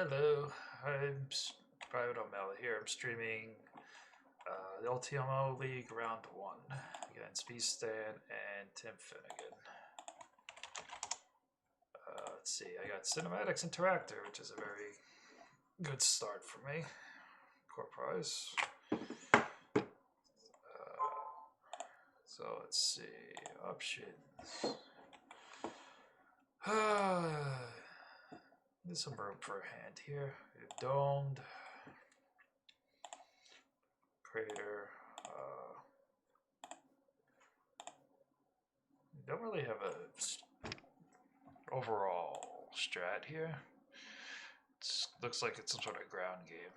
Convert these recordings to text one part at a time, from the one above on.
Hello, Private OMTL here. I'm streaming the LTMO League Round 1 against Beastan and Tim Finnegan. Let's see, I got Cinematics Interactor, which is a very good start for me. Core prize. So let's see, options. There's some room for a hand here. Domed. Crater. Don't really have a overall strat here. It looks like it's some sort of ground game.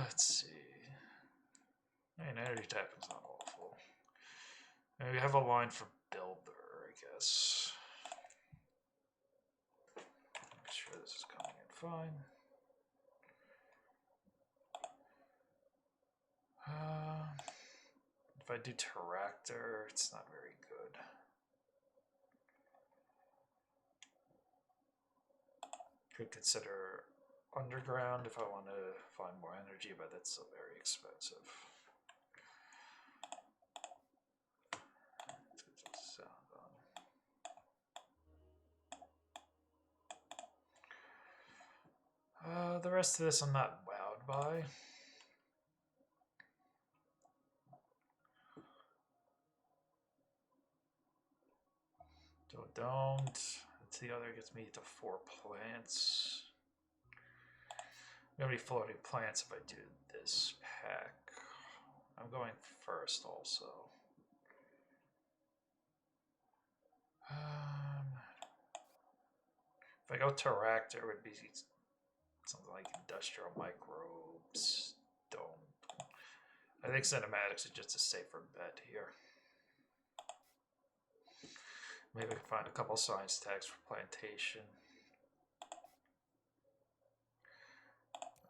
Let's see. I mean, energy tapping's not awful. Maybe we have a line for builder, I guess. Make sure this is coming in fine. If I do Terraforming, it's not very good. Could consider underground if I want to find more energy, but that's still very expensive. Let's get some sound on. The rest of this I'm not wowed by. Don't. That's the other gets me to 4 plants. I'm gonna be floating plants if I do this pack. I'm going first also. If I go Terraforming, it would be something like industrial microbes. Don't. I think cinematics is just a safer bet here. Maybe I can find a couple science tags for plantation.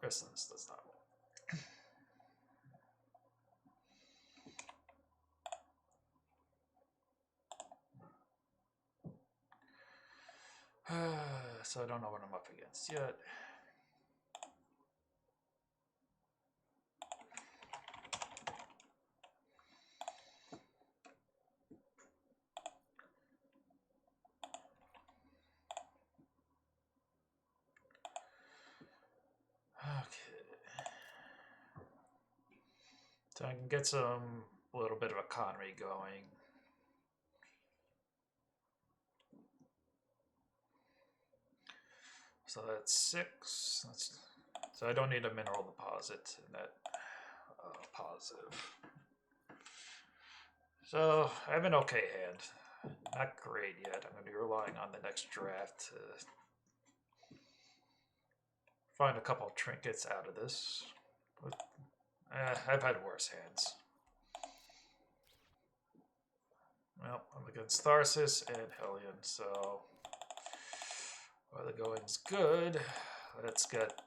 The rest of this does not work. So I don't know what I'm up against yet. So I can get some little bit of economy going. So that's 6. So I don't need a mineral deposit in that positive. So I have an okay hand. Not great yet. I'm going to be relying on the next draft to find a couple of trinkets out of this. I've had worse hands. Well, I'm against Tharsis and Hellion, so while the going's good, let's get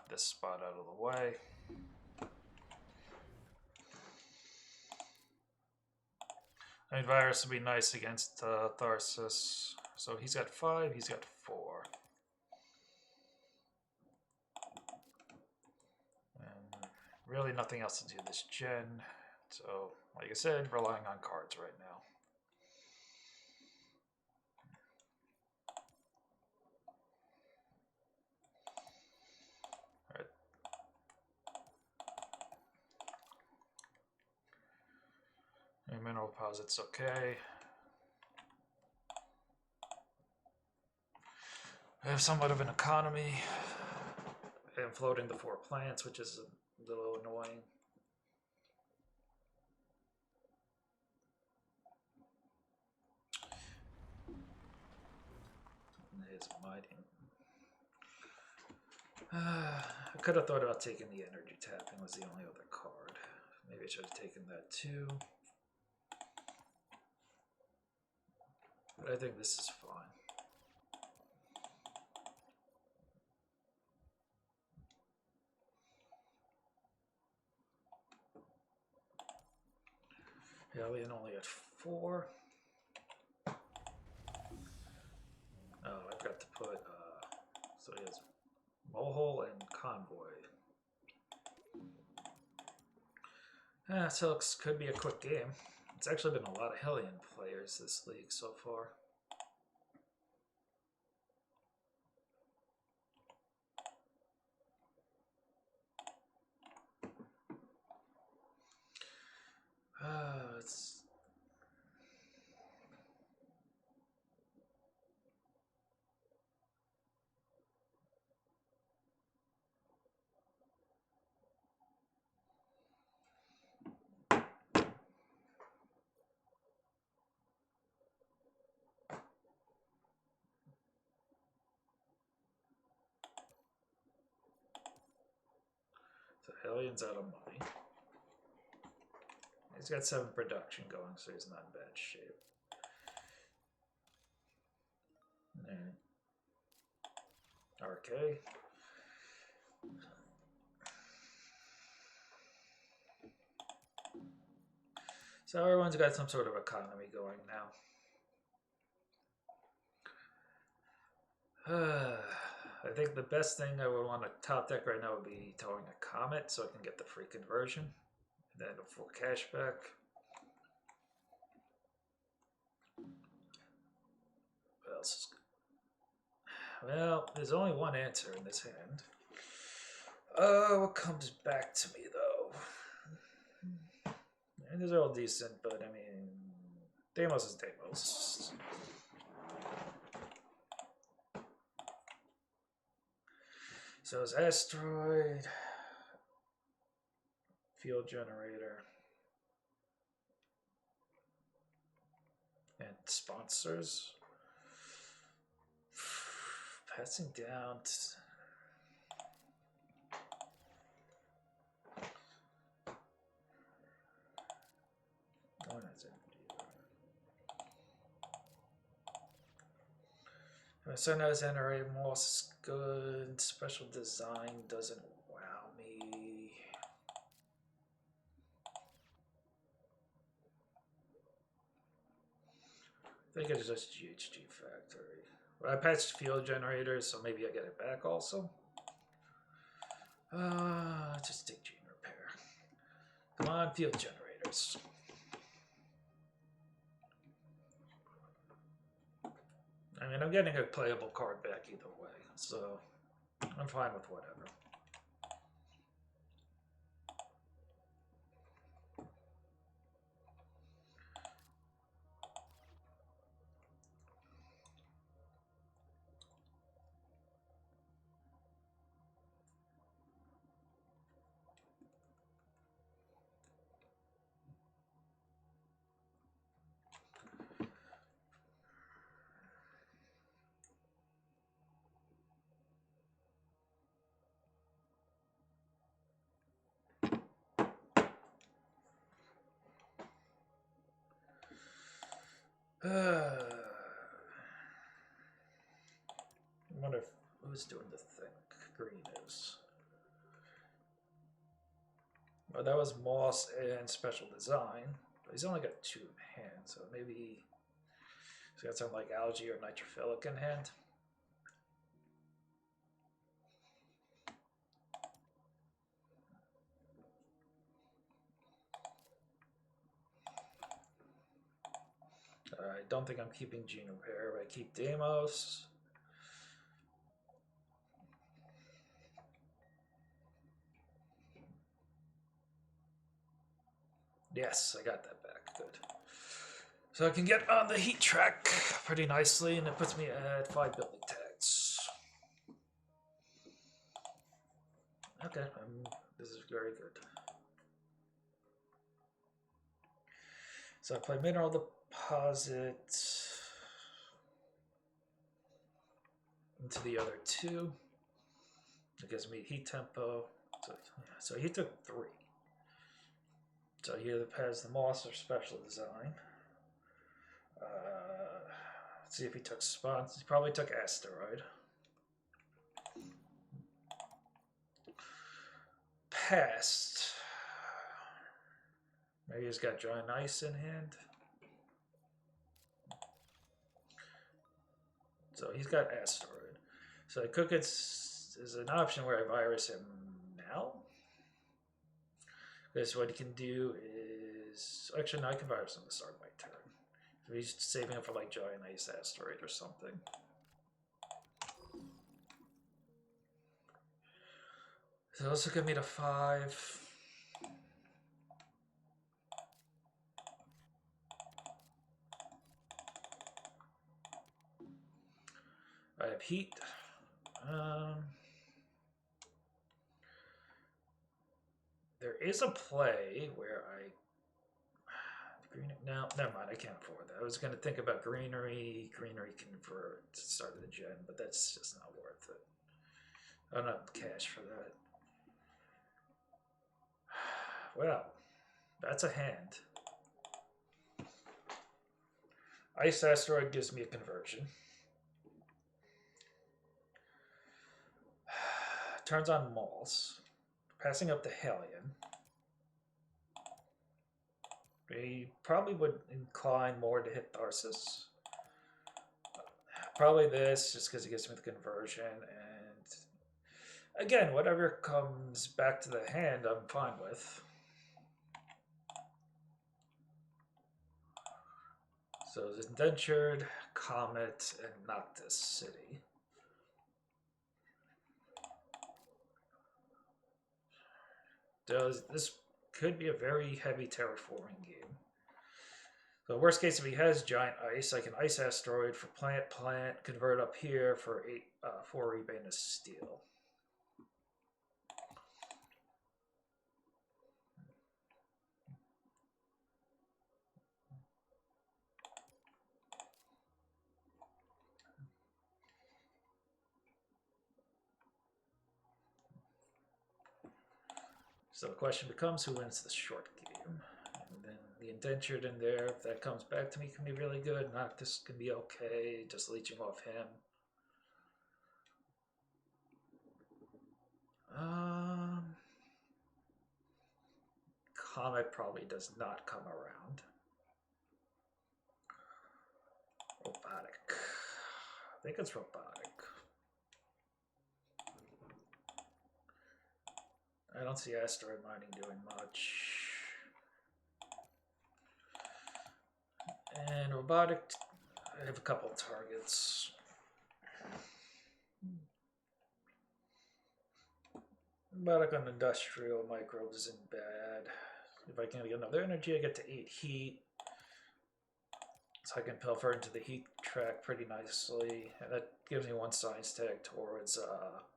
this spot out of the way. I mean, Virus would be nice against Tharsis. So he's got 5, he's got 4. And really nothing else to do this gen. So, like I said, relying on cards right now. Alright. Mineral deposit's okay. I have somewhat of an economy. I'm floating the 4 plants, which is a little annoying. It's mighty. I could have thought about taking the energy tapping was the only other card. Maybe I should have taken that too. But I think this is fine. Alien only at 4. Oh, I've got to put, so he has Mohole and Convoy. So it could be a quick game. It's actually been a lot of Hellion players this league so far. It's so Hellion's out of money. He's got 7 production going, so he's not in bad shape. RK. So everyone's got some sort of economy going now. I think the best thing I would want to top deck right now would be towing a Comet so I can get the free conversion. And then a full cashback. What else is good? Well, there's only one answer in this hand. What comes back to me though? And these are all decent, but I mean, Deimos is Deimos. So it's Asteroid, Field Generator, and sponsors. Passing down. Sunrise NRA Moss is good. Special design doesn't wow me. I think it's just GHG Factory. Well, I patched Field Generators, so maybe I get it back also. Just take Gene Repair. Come on, Field Generators. I mean, I'm getting a playable card back either way, so I'm fine with whatever. I wonder who's doing the thing. Green is. Well, that was Moss and Special Design. But he's only got 2 in hand, so maybe he's got something like Algae or Nitrophilic in hand. I don't think I'm keeping Gene Repair, but I keep Deimos. Yes, I got that back. Good. So I can get on the heat track pretty nicely, and it puts me at 5 building tags. Okay, this is very good. So I play Mineral Deposit into the other 2. It gives me heat tempo. So he took 3. So he either has the Moss or Special Design. Let's see if he took Spons. He probably took Asteroid. Passed. Maybe he's got giant ice in hand. So he's got asteroid. So I cook it is an option where I virus him now. Because what he can do is actually no, I can virus him to start my turn. So he's saving him for like giant ice asteroid or something. So this will give me to 5. I have heat. There is a play where no, never mind. I can't afford that. I was going to think about greenery convert to start of the gen, but that's just not worth it. I don't have cash for that. Well, that's a hand. Ice asteroid gives me a conversion. Turns on malls. Passing up the Hellion. He probably would incline more to hit Tharsis. Probably this, just because it gives me the conversion. And again, whatever comes back to the hand, I'm fine with. So it's Indentured, Comet, and Noctis City. This could be a very heavy terraforming game. So worst case, if he has giant ice, I can ice asteroid for plant, convert up here for 4 rebate of steel. So the question becomes, who wins the short game? And then the Indentured in there, if that comes back to me, can be really good. Noctis can be okay, just leeching off him. Comet probably does not come around. Robotic. I think it's robotic. I don't see asteroid mining doing much. And robotic, I have a couple of targets. Robotic on industrial microbes isn't bad. If I can get another energy, I get to 8 heat. So I can pilfer into the heat track pretty nicely. And that gives me 1 science tag towards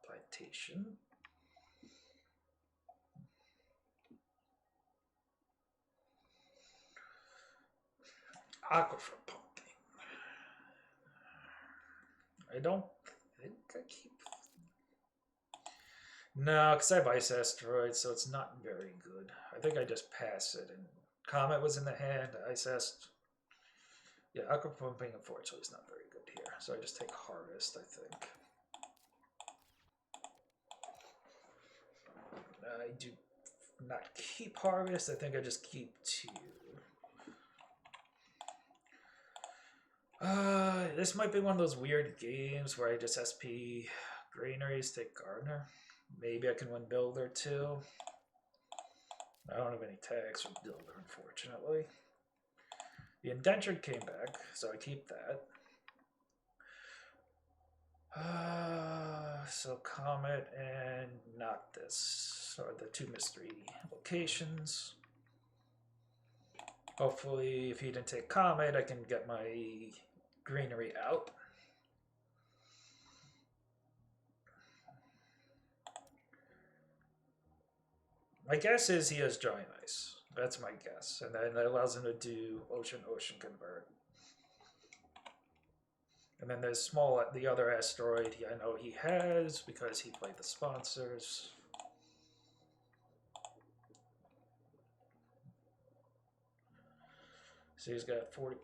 plantation. Aquifer pumping. I don't think I keep... No, because I have ice asteroid, so it's not very good. I think I just pass it. And Comet was in the hand, ice asteroid. Yeah, aqua pumping unfortunately is not very good here, so I just take harvest, I think. I do not keep harvest, I think I just keep 2. This might be one of those weird games where I just SP granaries, take Gardener. Maybe I can win Builder too. I don't have any tags for Builder, unfortunately. The Indentured came back, so I keep that. So Comet and Noctis are the 2 mystery locations. Hopefully, if he didn't take Comet, I can get my greenery out. My guess is he has giant ice. That's my guess. And then that allows him to do ocean convert. And then there's the other asteroid I know he has because he played the sponsors. So he's got 40.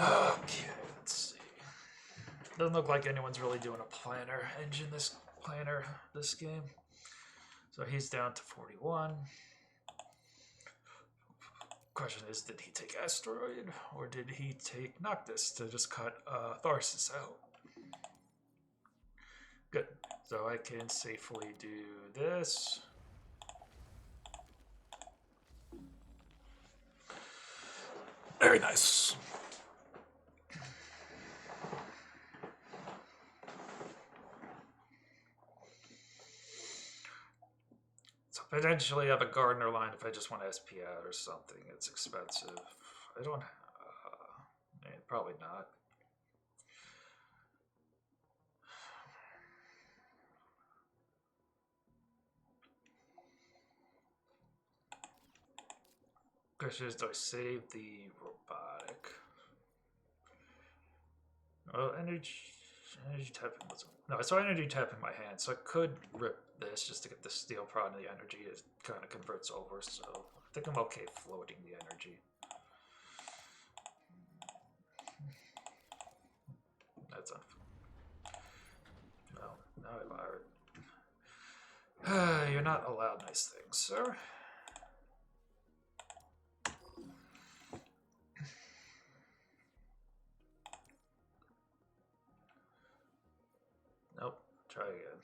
Okay, let's see. Doesn't look like anyone's really doing a planner this game. So he's down to 41. Question is, did he take Asteroid or did he take Noctis to just cut Tharsis out? Good. So I can safely do this. Very nice. So potentially have a Gardener line if I just want to SP out or something. It's expensive. I don't... probably not. Question is, do I save the robotic? Well, energy tapping was... No, I saw energy tap in my hand, so I could rip this just to get the steel prod and the energy. It kind of converts over, so I think I'm okay floating the energy. That's no, now I lied. You're not allowed nice things, sir. Nope. Try again.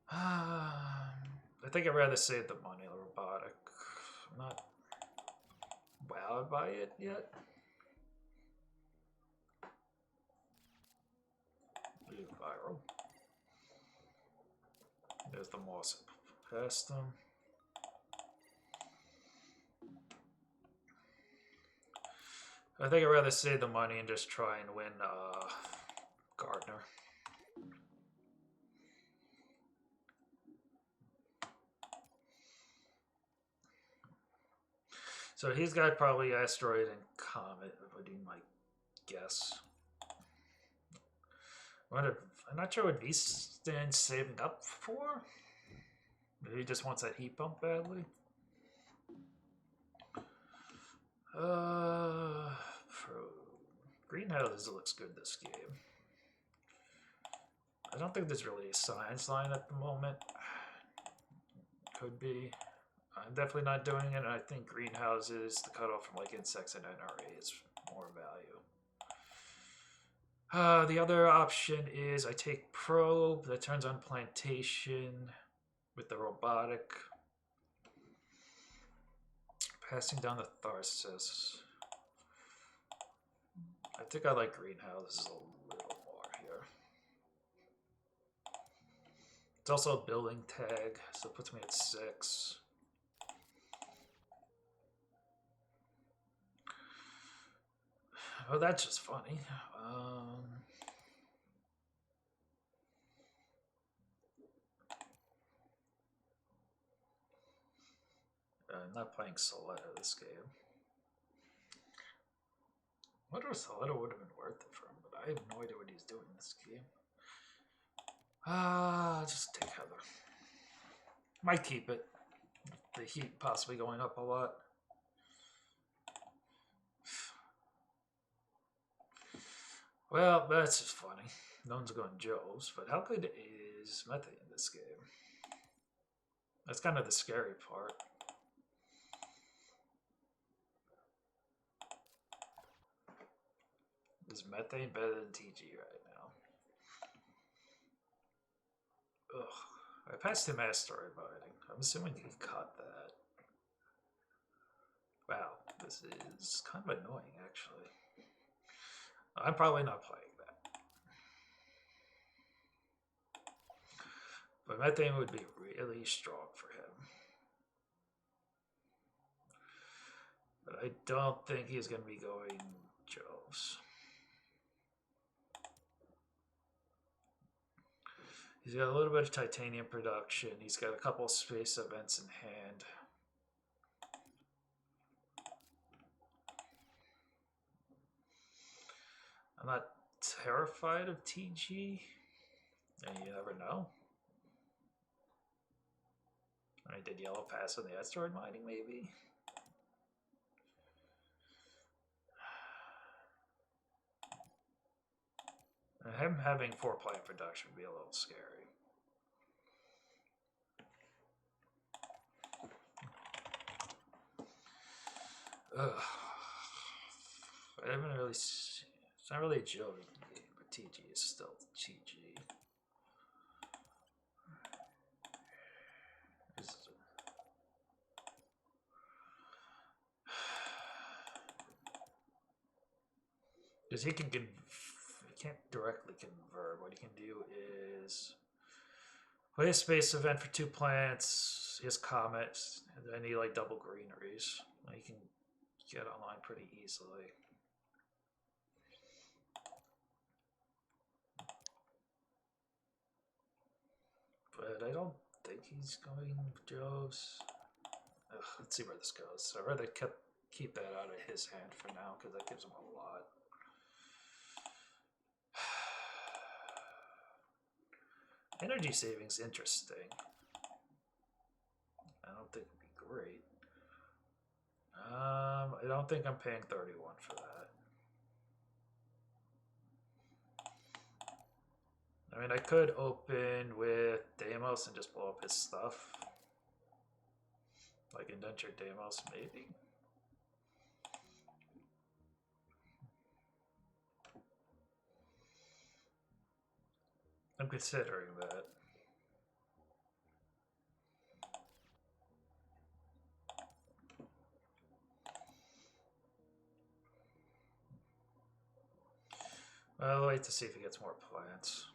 I think I'd rather save the money on the robotic. I'm not wowed by it yet. Viral. There's the moss past them. I think I'd rather save the money and just try and win Gardner. So he's got probably Asteroid and Comet, would be my guess. I'm not sure what V-Stand's saving up for. Maybe he just wants that heat bump badly. Greenhouses looks good this game. I don't think there's really a science line at the moment. Could be. I'm definitely not doing it, and I think greenhouses, the cutoff from like insects and NRA is more value. The other option is I take probe that turns on plantation with the robotic. Passing down the Tharsis. I think I like greenhouses a little more here. It's also a building tag, so it puts me at 6. Oh, that's just funny. I'm not playing Soletta this game. I wonder if Soletta would have been worth it for him, but I have no idea what he's doing in this game. Just take Heather. Might keep it. The heat possibly going up a lot. Well, that's just funny. No one's going Joves, but how good is Methane in this game? That's kind of the scary part. Is Methane better than TG right now? Ugh. I passed him Asteroid Mining. I'm assuming he caught that. Wow, this is kind of annoying, actually. I'm probably not playing that. But Methane would be really strong for him. But I don't think he's going to be going Joves. He's got a little bit of titanium production. He's got a couple of space events in hand. I'm not terrified of TG. And you never know. I did yellow pass on the asteroid mining, maybe? him having 4 plant production would be a little scary. Ugh. I haven't really. It's not really agility game, but TG is still GG. Because he can't directly convert. What he can do is play a space event for 2 plants. He has comets, and then he like double greeneries. He can get online pretty easily. But I don't think he's going droves. Ugh, let's see where this goes. I'd rather keep that out of his hand for now because that gives him a lot. Energy savings interesting. I don't think it'd be great. I don't think I'm paying 31 for that. I mean, I could open with Deimos and just blow up his stuff. Like Indentured Deimos, maybe? I'm considering that. I'll wait to see if he gets more plants.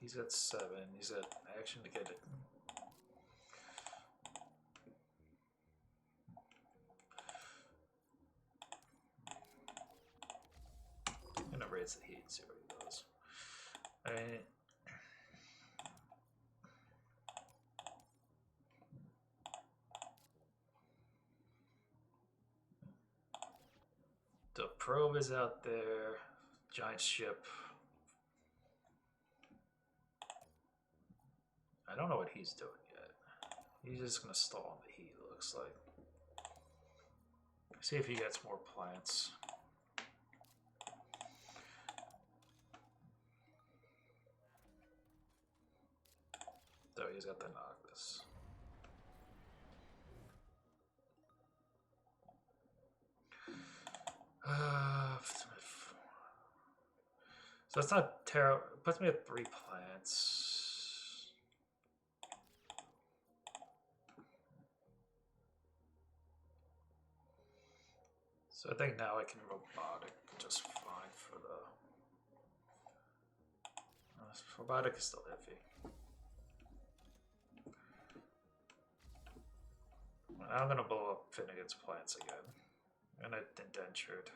He's at 7. He's at action to get it. I'm gonna raise the heat and see what he does. The probe is out there. Giant ship. I don't know what he's doing yet. He's just gonna stall on the heat, it looks like. See if he gets more plants. Though he's got the Noctis. So it's not terrible. It puts me at 3 plants. So I think now I can robotic just fine for the. Robotic is still iffy. I'm gonna blow up Finnegan's plants again. And I indentured.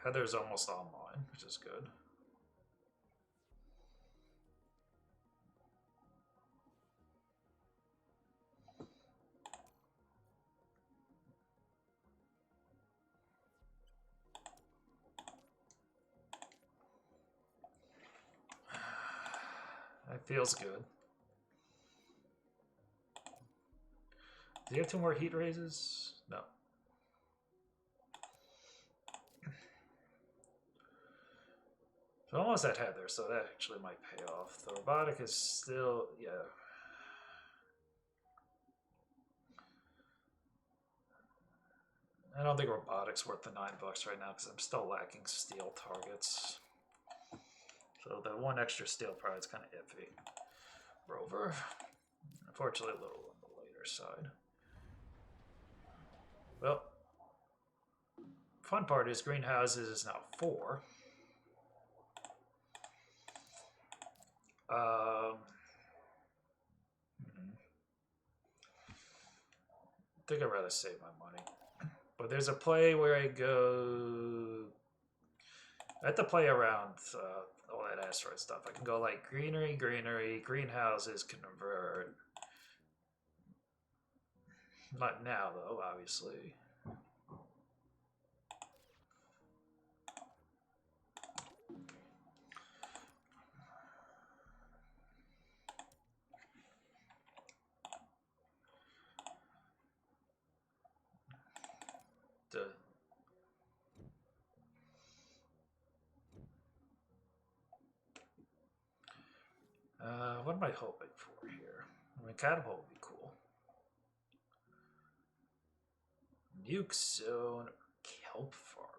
Heather's almost online, which is good. That feels good. Do you have 2 more heat raises? No. So almost at Heather, so that actually might pay off. The robotic is still, yeah. I don't think robotic's worth the $9 right now because I'm still lacking steel targets. So the 1 extra steel probably is kind of iffy. Rover, unfortunately, a little on the later side. Well, fun part is greenhouses is now 4. I think I'd rather save my money. But there's a play where I go. I have to play around all that asteroid stuff. I can go like greenery, greenery, greenhouses convert. Not now, though, obviously. what am I hoping for here? I mean, catapult would be cool. Nuke zone or kelp farming.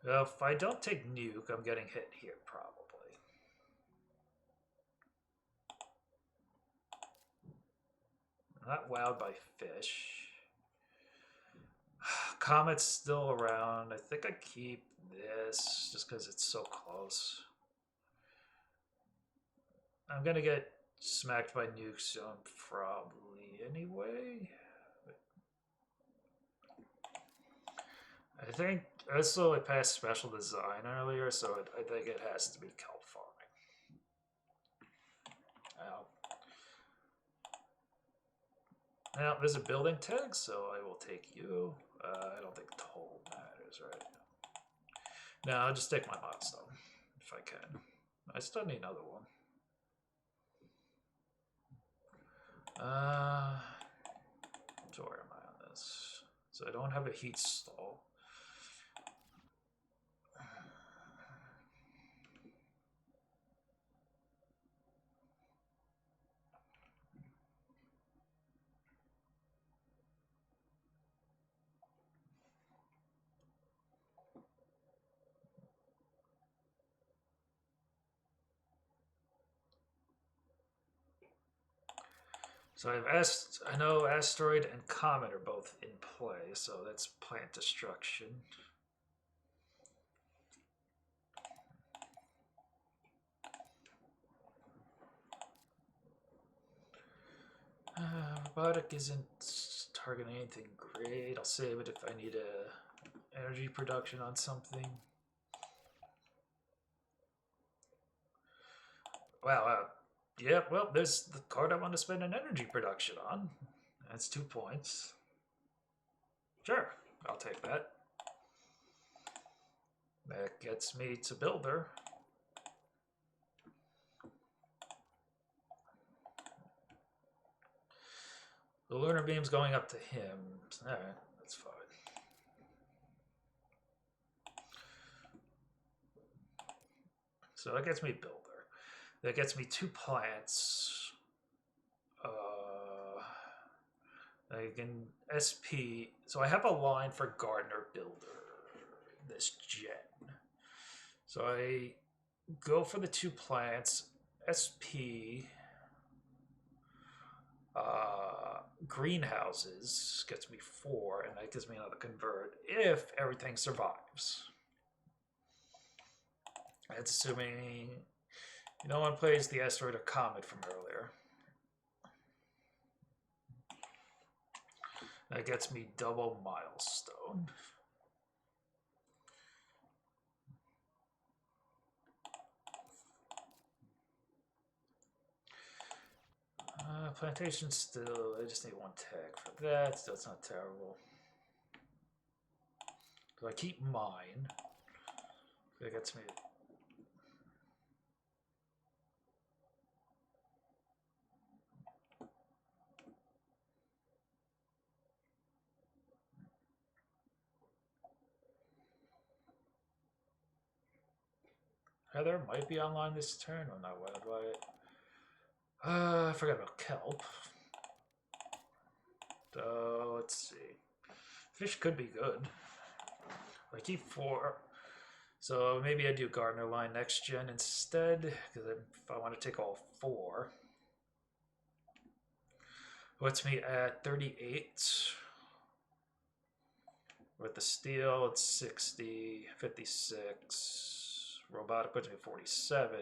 Well, if I don't take nuke, I'm getting hit here probably. Not wowed by fish. Comet's still around. I think I keep this just because it's so close. I'm gonna get smacked by nuke zone probably anyway. I think also it passed special design earlier, so I think it has to be kelp farming. Now, there's a building tag, so I will take you. I don't think toll matters, right? No, I'll just take my milestone if I can. I still need another one. So where am I on this? So I don't have a heat stall. So I know asteroid and comet are both in play, so that's plant destruction. Robotic isn't targeting anything great. I'll save it if I need a energy production on something. Wow. Yeah, well, there's the card I want to spend an energy production on. That's 2 points. Sure, I'll take that. That gets me to builder. The lunar beam's going up to him. Alright, that's fine. So that gets me builder. That gets me 2 plants. I can SP. So I have a line for gardener builder this gen. So I go for the 2 plants. SP. Greenhouses gets me 4, and that gives me another convert if everything survives. That's assuming no one plays the asteroid or comet from earlier. That gets me double milestone. Plantation still, I just need 1 tag for that. Still, it's not terrible. So I keep mine. That gets me. Heather might be online this turn. I'm not wowed by it. I forgot about kelp. So let's see. Fish could be good. I keep 4. So maybe I do gardener line next gen instead, because if I want to take all 4. Puts me at 38. With the steel, it's 60, 56. Robotic puts me at 47.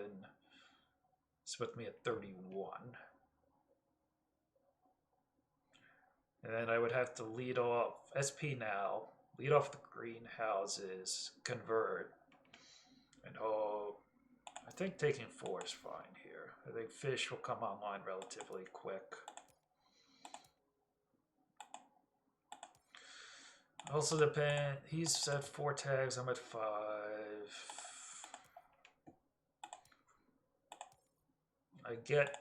This puts me at 31. And then I would have to lead off SP now, lead off the greenhouses, convert. And I think taking 4 is fine here. I think fish will come online relatively quick. Also depend. He's at 4 tags. I'm at 5. I get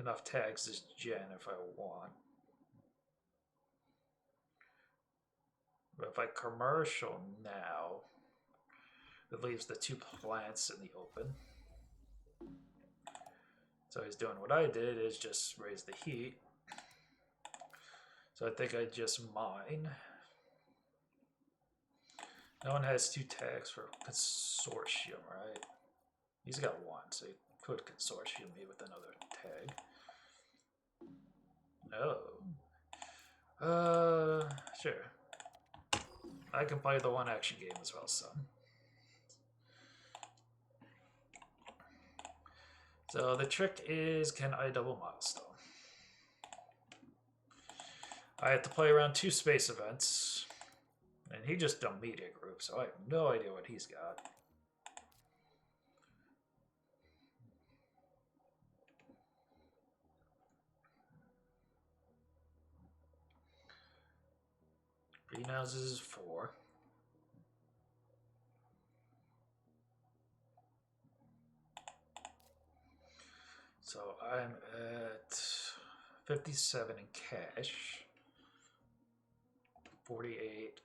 enough tags this gen if I want. But if I commercial now, it leaves the 2 plants in the open. So he's doing what I did, is just raise the heat. So I think I just mine. No one has 2 tags for consortium, right? He's got 1, so he could consortium me with another tag. Oh. Sure. I can play the 1 action game as well, son. So the trick is, can I double milestone? I have to play around 2 space events. And he just done media group, so I have no idea what he's got. Greenhouses 4. So I'm at 57 in cash. 48.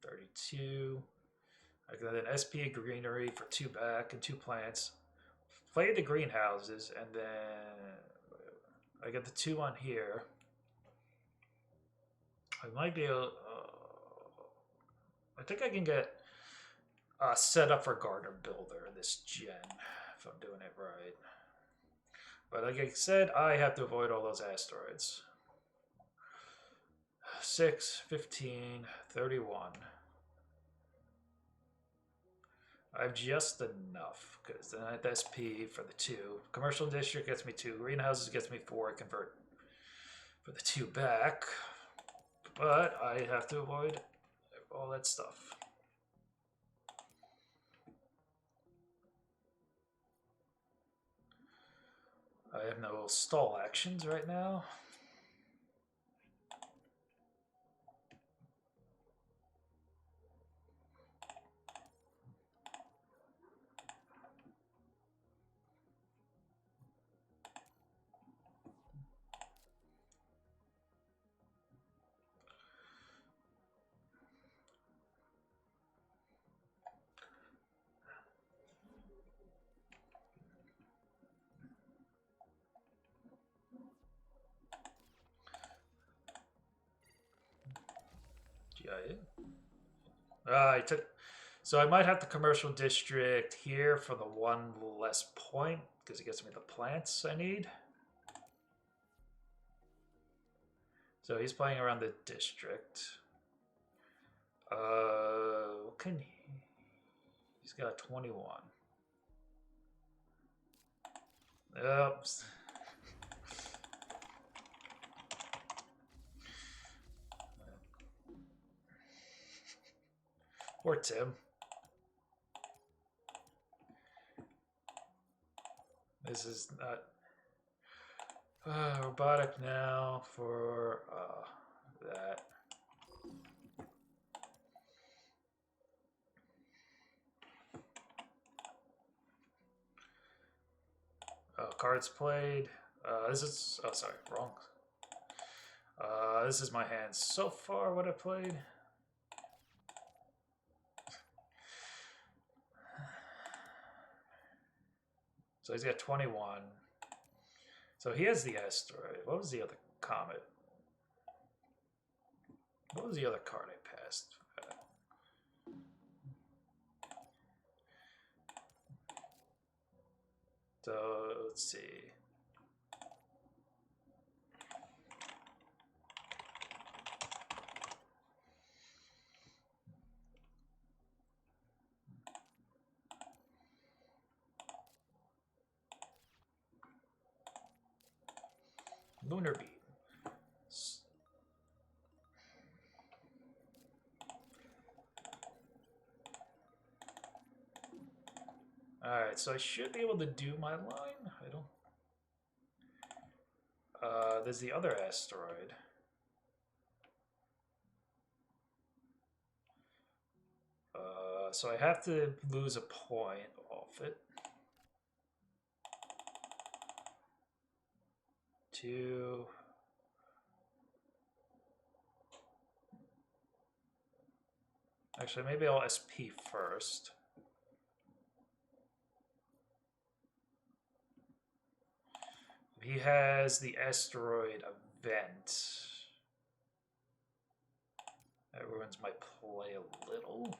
32. I got an SP greenery for 2 back and 2 plants. Play the greenhouses, and then I got the 2 on here. I might be able. I think I can get set up for Garden Builder this gen if I'm doing it right. But like I said, I have to avoid all those asteroids. 6, 15, 31. I have just enough, because then I have SP for the 2. Commercial district gets me 2. Greenhouses gets me 4. I convert for the 2 back. But I have to avoid all that stuff. I have no stall actions right now. I took, so I might have the commercial district here for the 1 less point because it gets me the plants I need. So he's playing around the district. What can he? He's got 21. Oops. Poor Tim. This is not robotic now for that. Cards played. This is, oh sorry, wrong. This is my hand so far, what I played. So he's got 21. So he has the asteroid. What was the other comet? What was the other card I passed? So let's see. Lunar Beam. Alright, so I should be able to do my line. I don't. There's the other asteroid. So I have to lose a point off it. 2. Actually, maybe I'll SP first. He has the asteroid event. That ruins my play a little.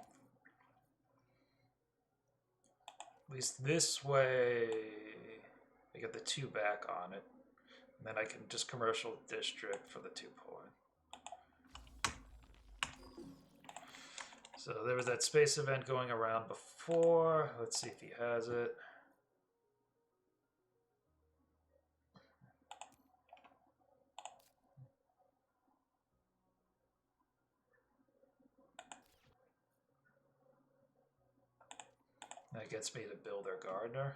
At least this way, I get the 2 back on it. And then I can just commercial district for the 2 point. So there was that space event going around before. Let's see if he has it. That gets me to build our gardener.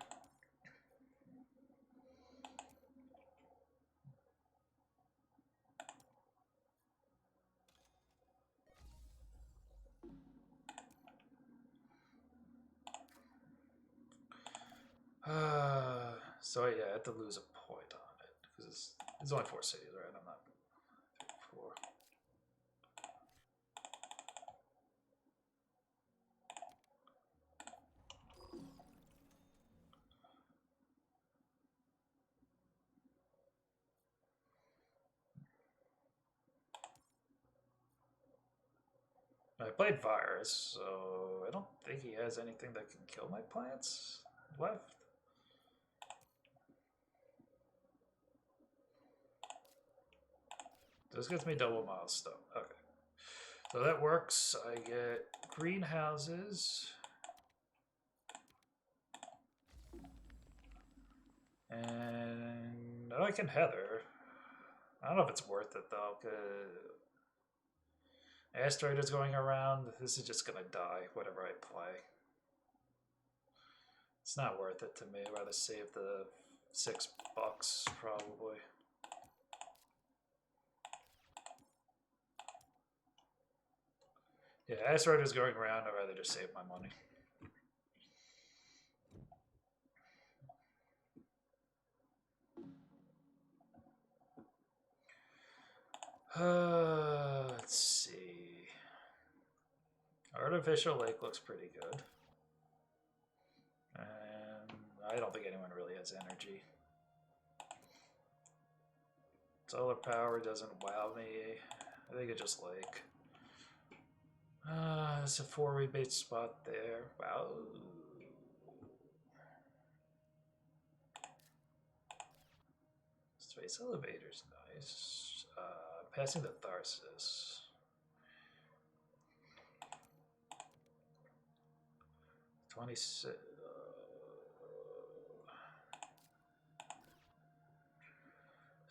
So yeah, I had to lose a point on it because it's only 4 cities, right? I'm not 4. I played virus, so I don't think he has anything that can kill my plants left. This gets me double milestone. Okay. So that works. I get greenhouses. And I can heather. I don't know if it's worth it though. Asteroid is going around. This is just gonna die, whatever I play. It's not worth it to me. I'd rather save the $6 probably. Yeah, asteroid is going around. I'd rather just save my money. Let's see. Artificial lake looks pretty good. And I don't think anyone really has energy. Solar power doesn't wow me. I think it just like... it's a 4 rebate spot there. Wow. Space elevator's nice. Passing the Tharsis.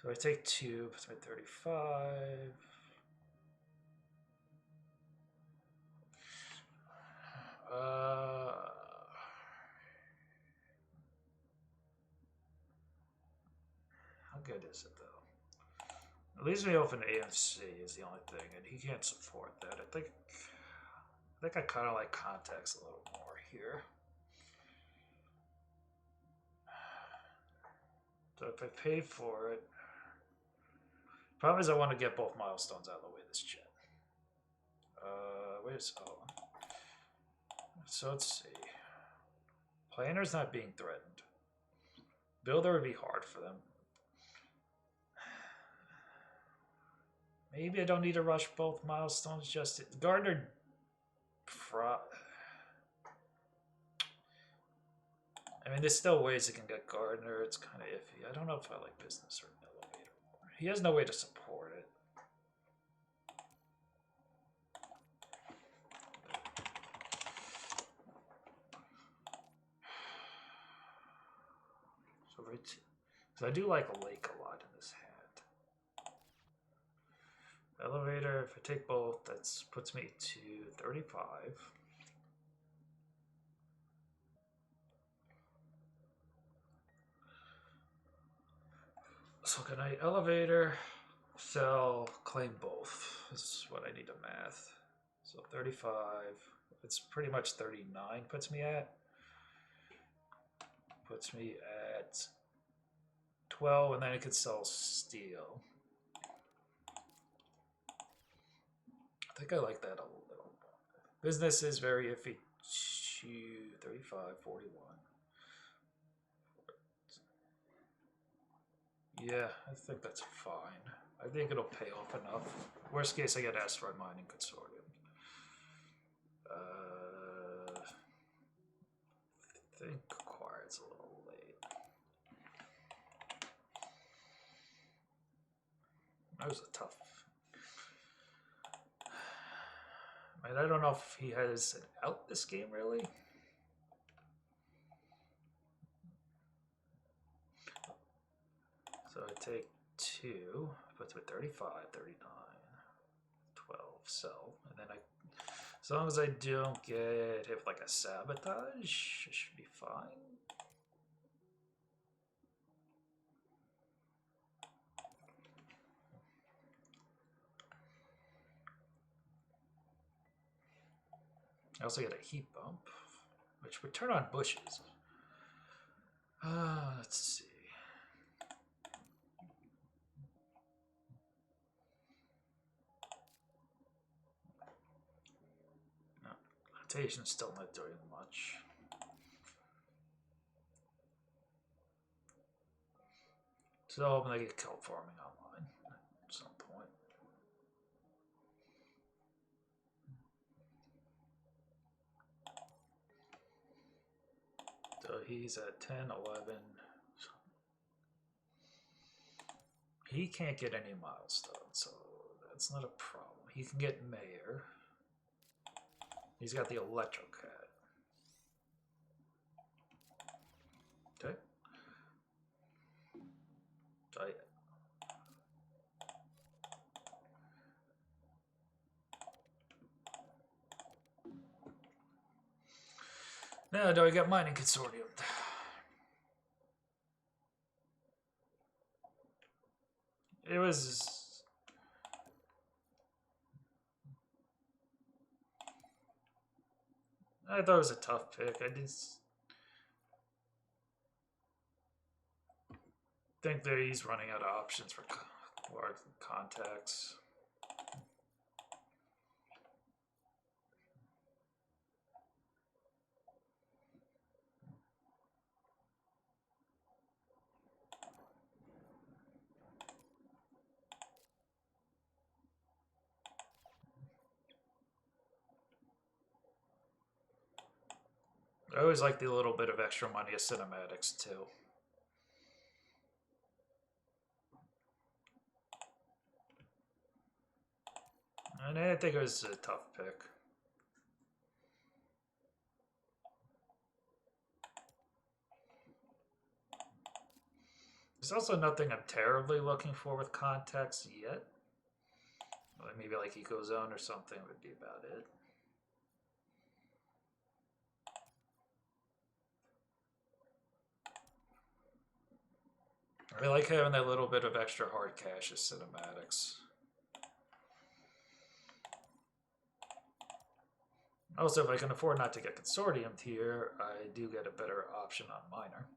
So I take 2, puts me at 35. How good is it though? It leaves me open AMC is the only thing, and he can't support that. I think I kind of like contacts a little more here. So if I pay for it, problem is I want to get both milestones out of the way this gen. Wait a second. So let's see. Planner's not being threatened. Builder would be hard for them. Maybe I don't need to rush both milestones. Just Gardner. I mean, there's still ways you can get Gardner. It's kind of iffy. I don't know if I like business or elevator more. He has no way to support it. So I do like a lake a lot in this hand. Elevator, if I take both, that puts me to 35. So can I elevator, sell, claim both? This is what I need to math. So 35, it's pretty much 39 puts me at. Puts me at 12, and then I could sell steel. I think I like that a little. Business is very iffy. 35, 41. Yeah, I think that's fine. I think it'll pay off enough. Worst case, I get asteroid mining consortium. I think acquired's a little late. That was a tough. I mean, I don't know if he has an out this game really. So I take 2, puts me 35, 39, 12, sell, and then as long as I don't get hit with like a sabotage, it should be fine. I also get a heat bump, which would turn on bushes. Let's see. No, rotation's still not doing much. So I'm gonna get Terraforming online at some point. So he's at 10, 11. He can't get any milestones, so that's not a problem. He can get mayor. He's got the electrocat. Okay. So now do I get mining consortium? It was. I thought it was a tough pick. I just think that he's running out of options for contacts. I always like the little bit of extra money of cinematics too. And I think it was a tough pick. There's also nothing I'm terribly looking for with contacts yet. Maybe like EcoZone or something would be about it. I like having that little bit of extra hard cash as cinematics. Also, if I can afford not to get consortium here, I do get a better option on miner.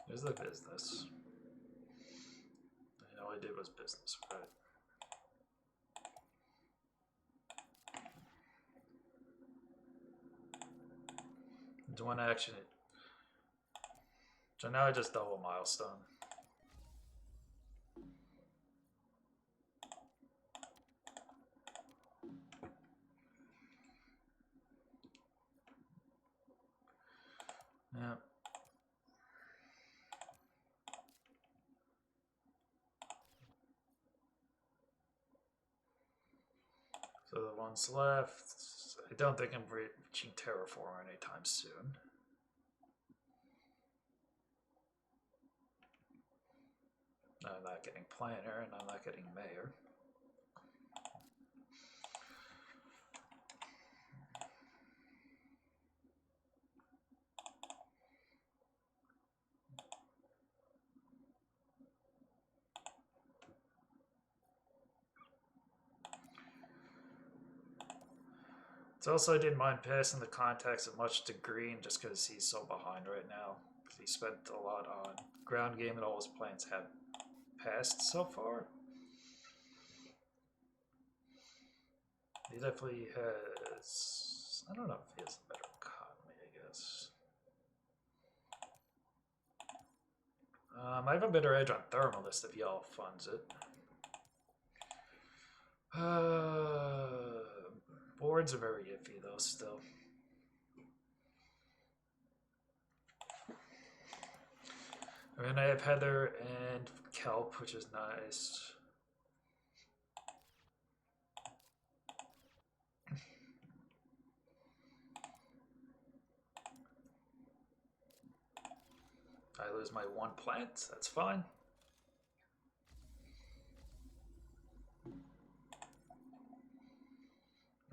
There's the business. And all I did was business, right? It's one action. So now I just double milestone. Yeah. So the ones left, I don't think I'm reaching Terraform anytime soon. I'm not getting planner, and I'm not getting mayor. It's also I didn't mind passing the contacts of much to Green just because he's so behind right now. He spent a lot on ground game and all his plans have passed so far. He definitely has. I don't know if he has a better economy, I guess. I have a better edge on Thermalist if y'all funds it. Boards are very iffy though still. I mean, I have Heather and Kelp, which is nice. I lose my one plant, that's fine.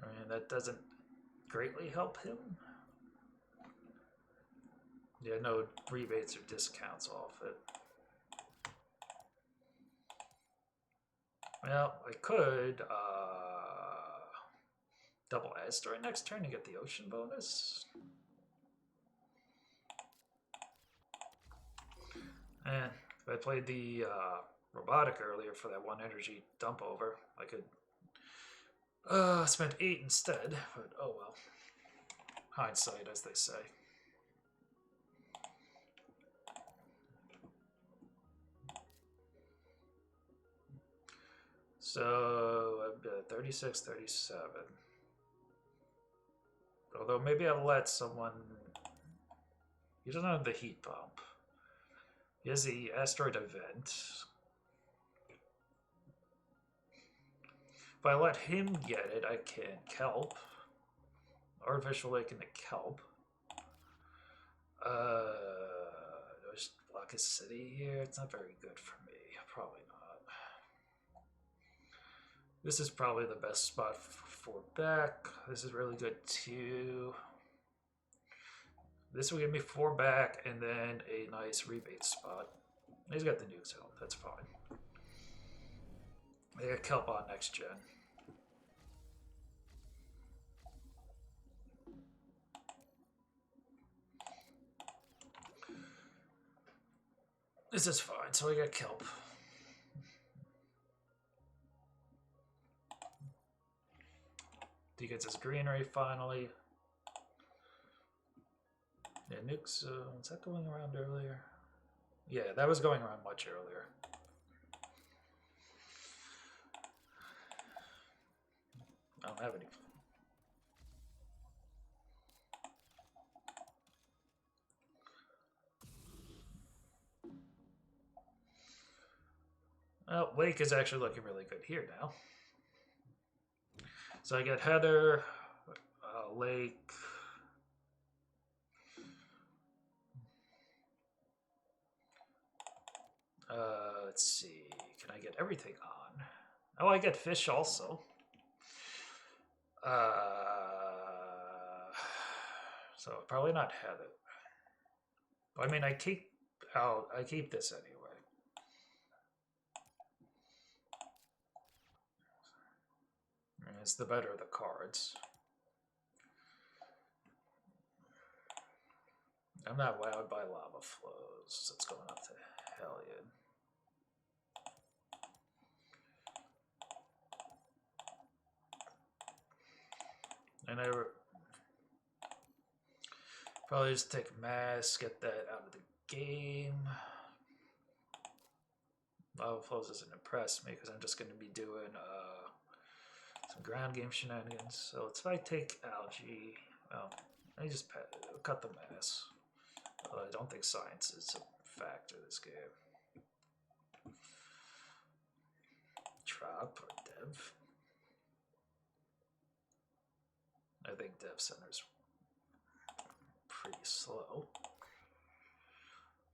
I mean, that doesn't greatly help him. Yeah, no rebates or discounts off it. Well, I could double Asteroid next turn to get the ocean bonus. And if I played the robotic earlier for that one energy dump over, I could spend 8 instead, but oh well. Hindsight, as they say. So, 36, 37. Although maybe I'll let someone... He doesn't have the heat pump. He has the asteroid event. If I let him get it, I can kelp. Artificial lake into kelp. Do I just block his city here? It's not very good for me. Probably not. This is probably the best spot for back. This is really good too. This will give me 4 back and then a nice rebate spot. He's got the nukes out. That's fine. I got kelp on next gen. This is fine, so I got kelp. He gets his greenery finally. Yeah, nukes, was that going around earlier? Yeah, that was going around much earlier. I don't have any. Well, Lake is actually looking really good here now. So I get Heather, Lake. Let's see. Can I get everything on? Oh, I get fish also. So probably not Heather. I mean, I keep this anyway. It's the better of the cards. I'm not wowed by lava flows. It's going up to Hellion. And I probably just take mass, get that out of the game. Lava flows doesn't impress me because I'm just going to be doing some ground game shenanigans. So if I take algae, well, I just cut the mass. I don't think science is a factor this game. Trap or dev. I think Dev Center's pretty slow.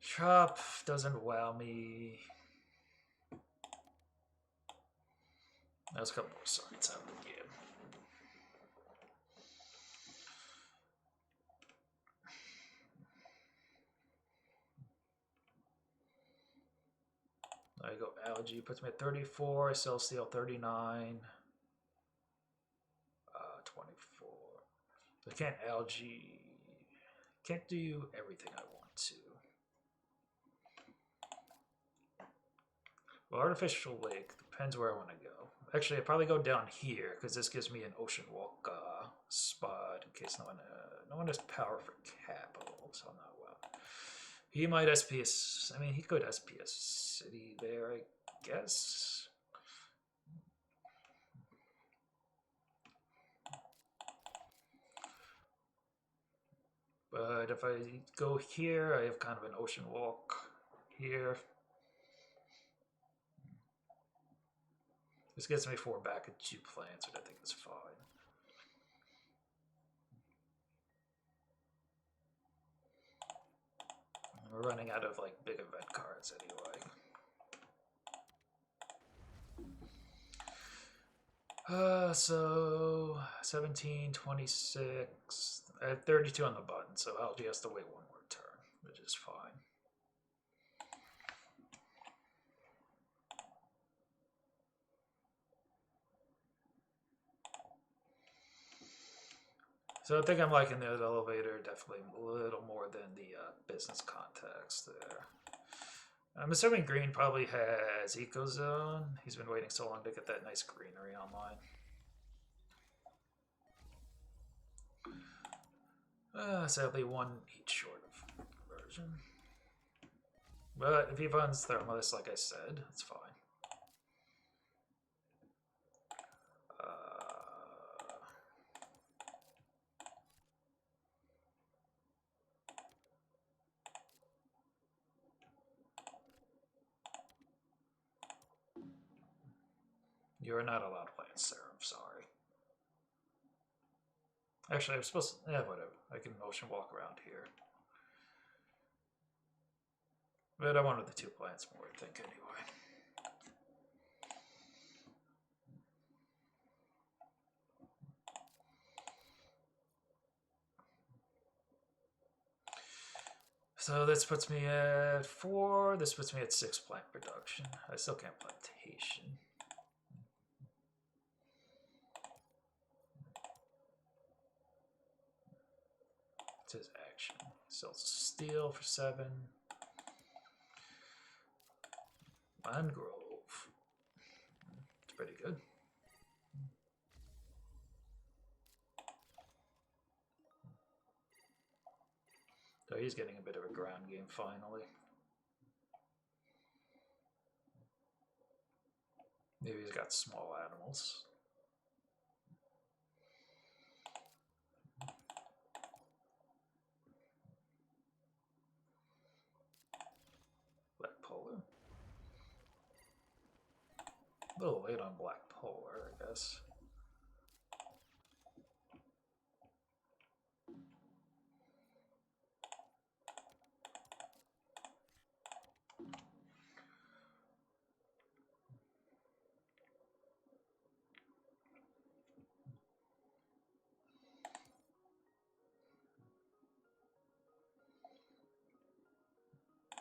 Shop doesn't wow me. There's a couple more signs out of the game. There you go. Algae puts me at 34. Cell Steel 39. 24. I can't algae. Can't do everything I want to. Well, artificial lake depends where I want to go. Actually, I'd probably go down here because this gives me an ocean walk spot in case no one has power for capital, so not well. He might SPS. I mean, he could SPS city there, I guess. But if I go here, I have kind of an ocean walk here. This gets me 4 back and 2 plants, which I think is fine. We're running out of like big event cards anyway. So 17, 26. I have 32 on the button, so Algae has to wait 1 more turn, which is fine. So I think I'm liking the elevator definitely a little more than the business context there. I'm assuming green probably has Ecozone. He's been waiting so long to get that nice greenery online. Sadly, 1 each short of conversion. But if he runs Thermalist, like I said, it's fine. You are not allowed to play in Serum, sorry. Actually, I'm supposed to. Yeah, whatever. I can motion walk around here. But I wanted the 2 plants more, I think, anyway. So this puts me at 4. This puts me at 6 plant production. I still can't plantation. It's his action. Sells steel for 7. Mangrove. It's pretty good. So he's getting a bit of a ground game finally. Maybe he's got small animals. Black Polar. A little late on Black Polar, I guess.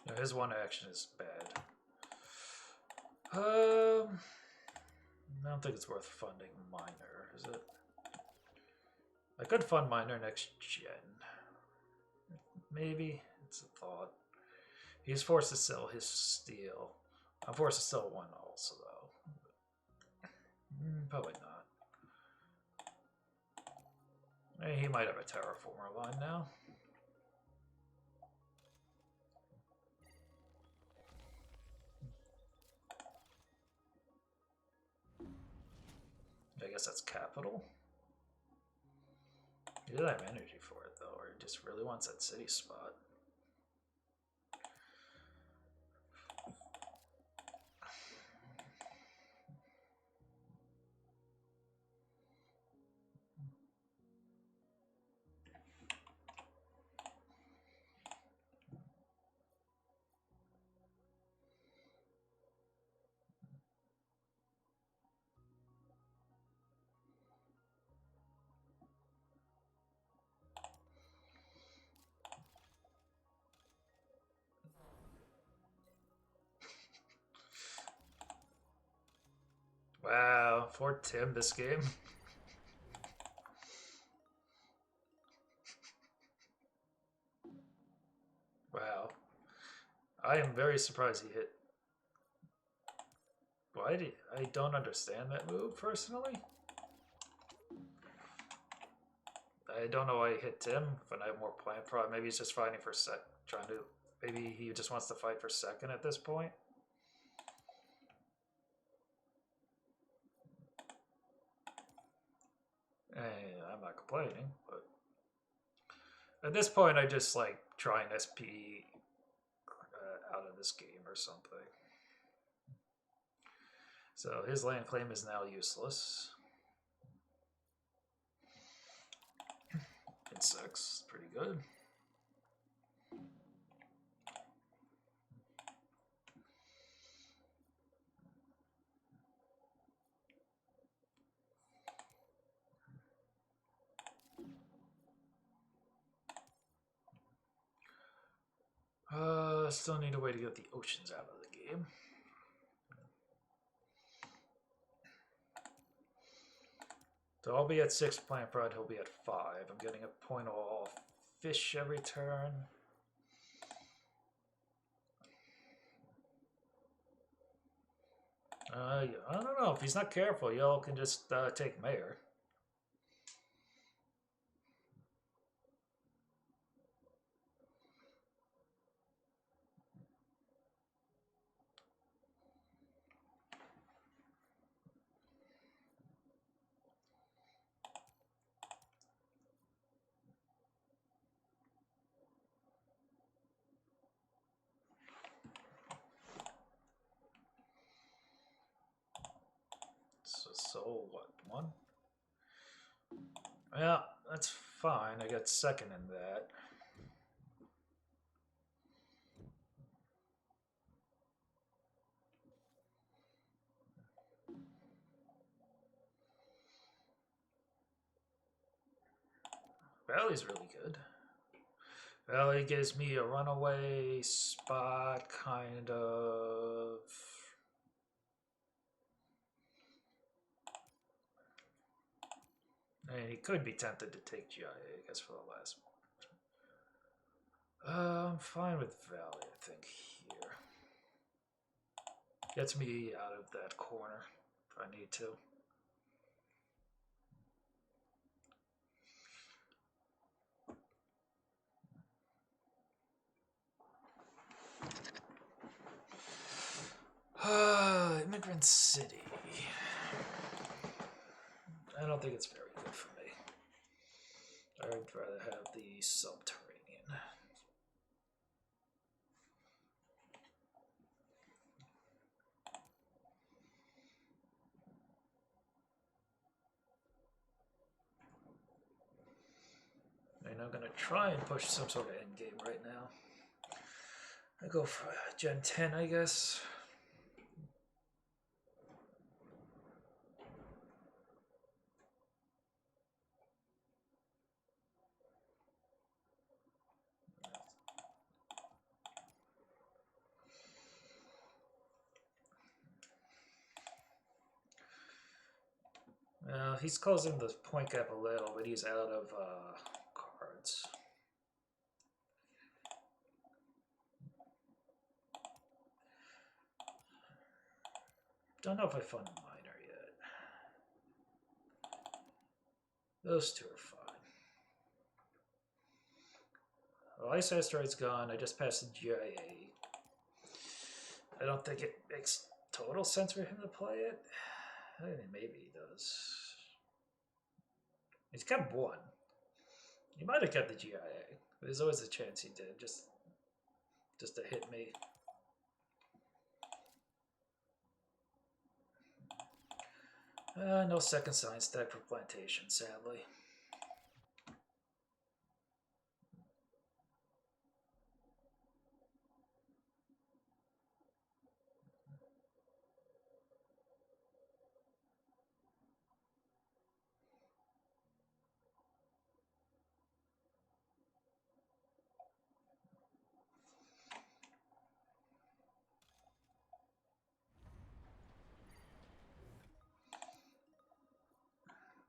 No, his 1 action is bad. I don't think it's worth funding Miner, is it? I could fund Miner next gen. Maybe. It's a thought. He's forced to sell his steel. I'm forced to sell 1 also, though. Probably not. He might have a Terraformer line now. I guess that's capital. He doesn't have energy for it, though, or he just really wants that city spot. for Tim this game. Wow. I am very surprised he hit. Why did I don't understand that move personally? I don't know why he hit Tim, but I have more plan. Probably maybe he's just fighting for trying to. Maybe he just wants to fight for second at this point. And I'm not complaining, but at this point, I just like trying SP out of this game or something. So his land claim is now useless. Hit 6, pretty good. Still need a way to get the oceans out of the game. So I'll be at 6 plant prod, he'll be at 5. I'm getting a point all fish every turn. I don't know. If he's not careful, y'all can just take mayor. So what? 1? Yeah, that's fine. I got second in that. Valley's really good. Valley gives me a runaway spot, kind of. And he could be tempted to take GIA, I guess, for the last. I'm fine with Valley, I think, here. Gets me out of that corner if I need to. Immigrant City. I don't think it's very good for me. I'd rather have the subterranean. And I'm going to try and push some sort of endgame right now. I go for Gen 10, I guess. He's closing the point gap a little, but he's out of cards. Don't know if I fund a miner yet. Those two are fine. Well, Ice Asteroid's gone. I just passed the GIA. I don't think it makes total sense for him to play it. I mean, maybe he does. He's kept 1. He might have kept the GIA. There's always a chance he did, just to hit me. No second science stack for plantation, sadly.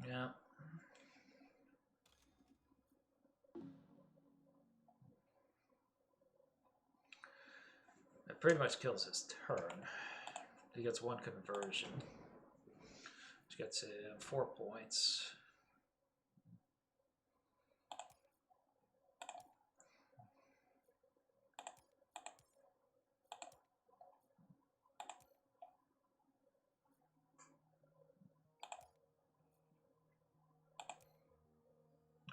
Yeah. It pretty much kills his turn. He gets one conversion. Which gets him 4 points.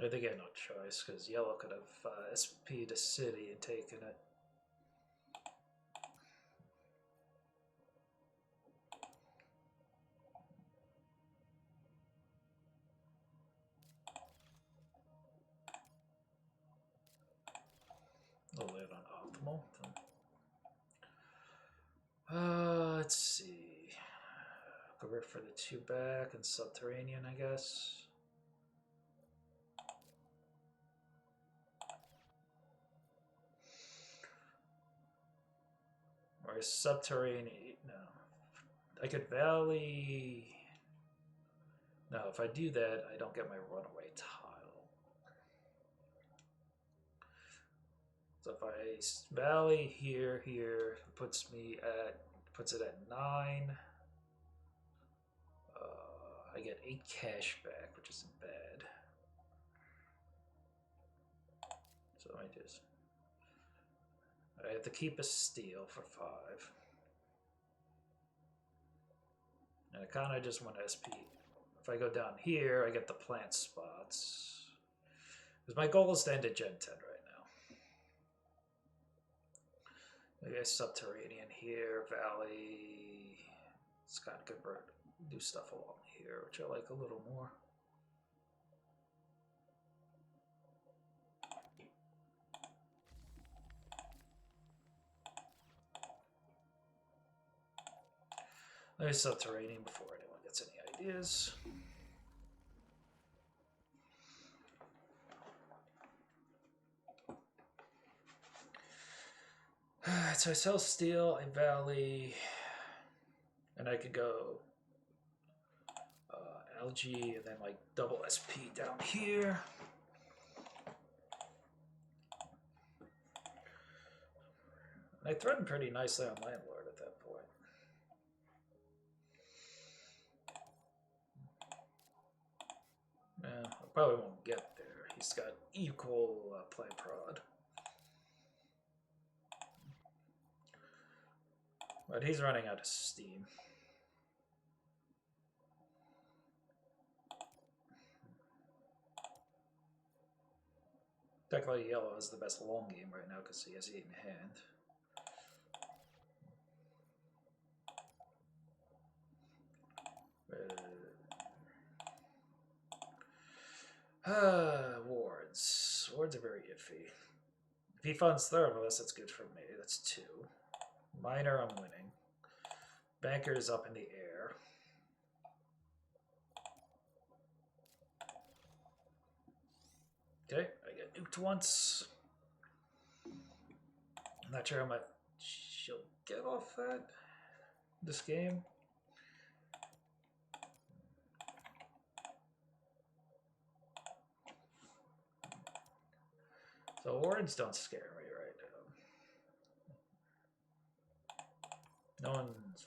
I think I had no choice because yellow could have SP'd a city and taken it. A little late on optimal. Let's see. Go right for the 2 back and subterranean, I guess. Or subterranean. No. I could valley. No, if I do that, I don't get my runaway tile. So if I valley here, puts it at 9. I get 8 cash back, which isn't bad. So I have to keep a steal for 5. And I kind of just want to SP. If I go down here, I get the plant spots. Because my goal is to end at Gen 10 right now. Maybe I subterranean here, valley. It's kind of convert, do stuff along here, which I like a little more. Let me subterranean before anyone gets any ideas. So I sell steel, I valley, and I could go algae and then like double SP down here. And I threatened pretty nicely on landlord at that point. Yeah, I probably won't get there. He's got equal plant prod. But he's running out of steam. Technically, yellow is the best long game right now because he has 8 in hand. Wards. Wards are very iffy. If he funds Thermalist, that's good for me. That's 2. Minor, I'm winning. Banker is up in the air. Okay, I get nuked once. I'm not sure how much she'll get off that this game. So wards don't scare me right now. No one's.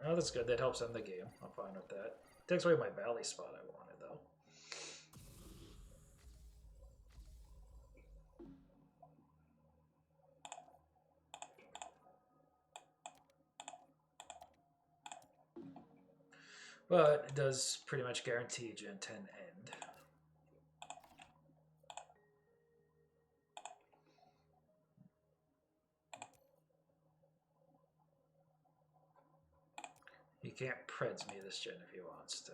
Oh, that's good. That helps end the game. I'm fine with that. Takes away my valley spot I wanted, though. But it does pretty much guarantee Gen 10 end. He can't preds me this gen if he wants to.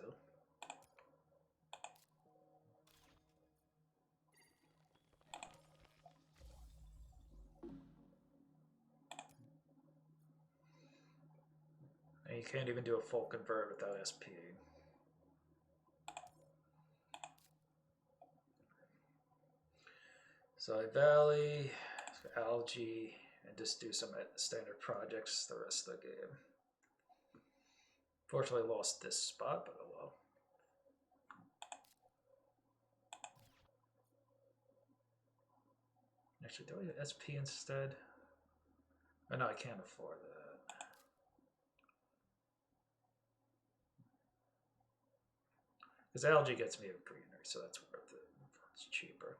And you can't even do a full convert without SPing. So I valley, algae, and just do some standard projects the rest of the game. Fortunately, lost this spot, but oh well. Actually, do I get SP instead? Oh no, I can't afford that. Because algae gets me a greenery, so that's worth it. It's cheaper.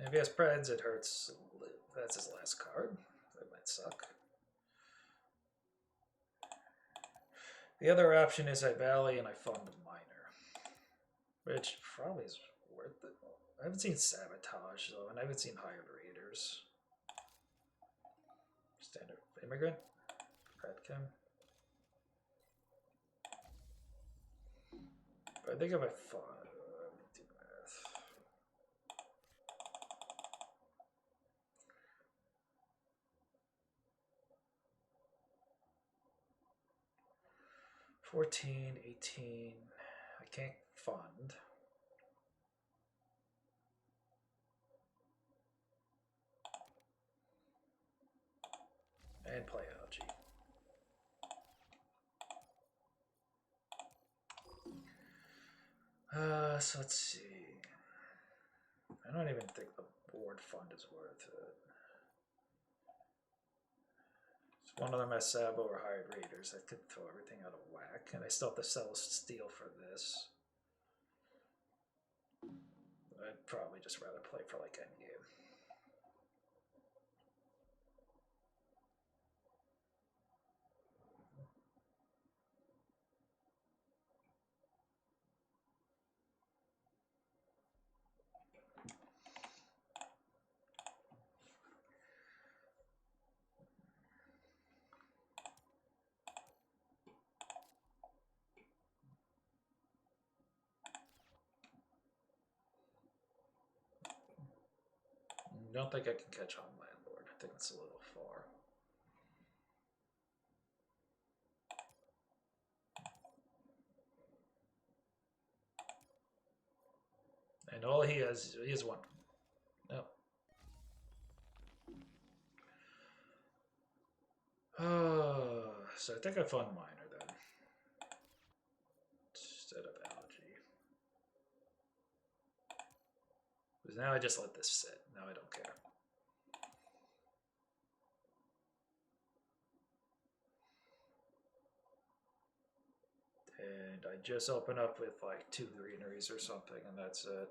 If he has Preds, it hurts. That's his last card. That might suck. The other option is I valley and I fund a miner, which probably is worth it. I haven't seen Sabotage though, and I haven't seen Hired Raiders. Standard Immigrant, Redchem. But I think if I fund, let me do math. $14, $18. I can't fund. And play algae. So let's see. I don't even think the board fund is worth it. It's one of them has Sabo or Hired Raiders. I could throw everything out of whack, and I still have to sell steel for this. I'd probably just rather play for like endgame. I don't think I can catch on Landlord. I think it's a little far. And all he has one. No. So I think I fund miner then. Instead of algae. Because now I just let this sit. Now I don't care. And I just open up with like 2 greeneries or something, and that's it.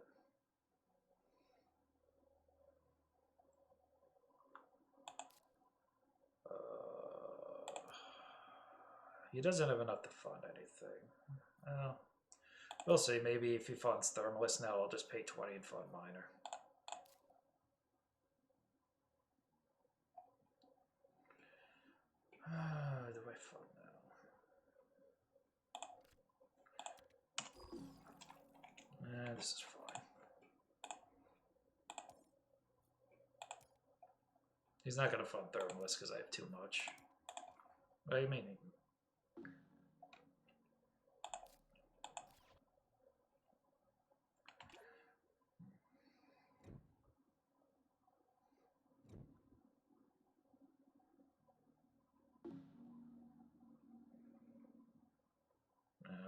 He doesn't have enough to fund anything. Well, we'll see. Maybe if he funds Thermalist now, I'll just pay 20 and fund miner. Do I fund now? This is fine. He's not going to fund Thermalist because I have too much. What do you mean?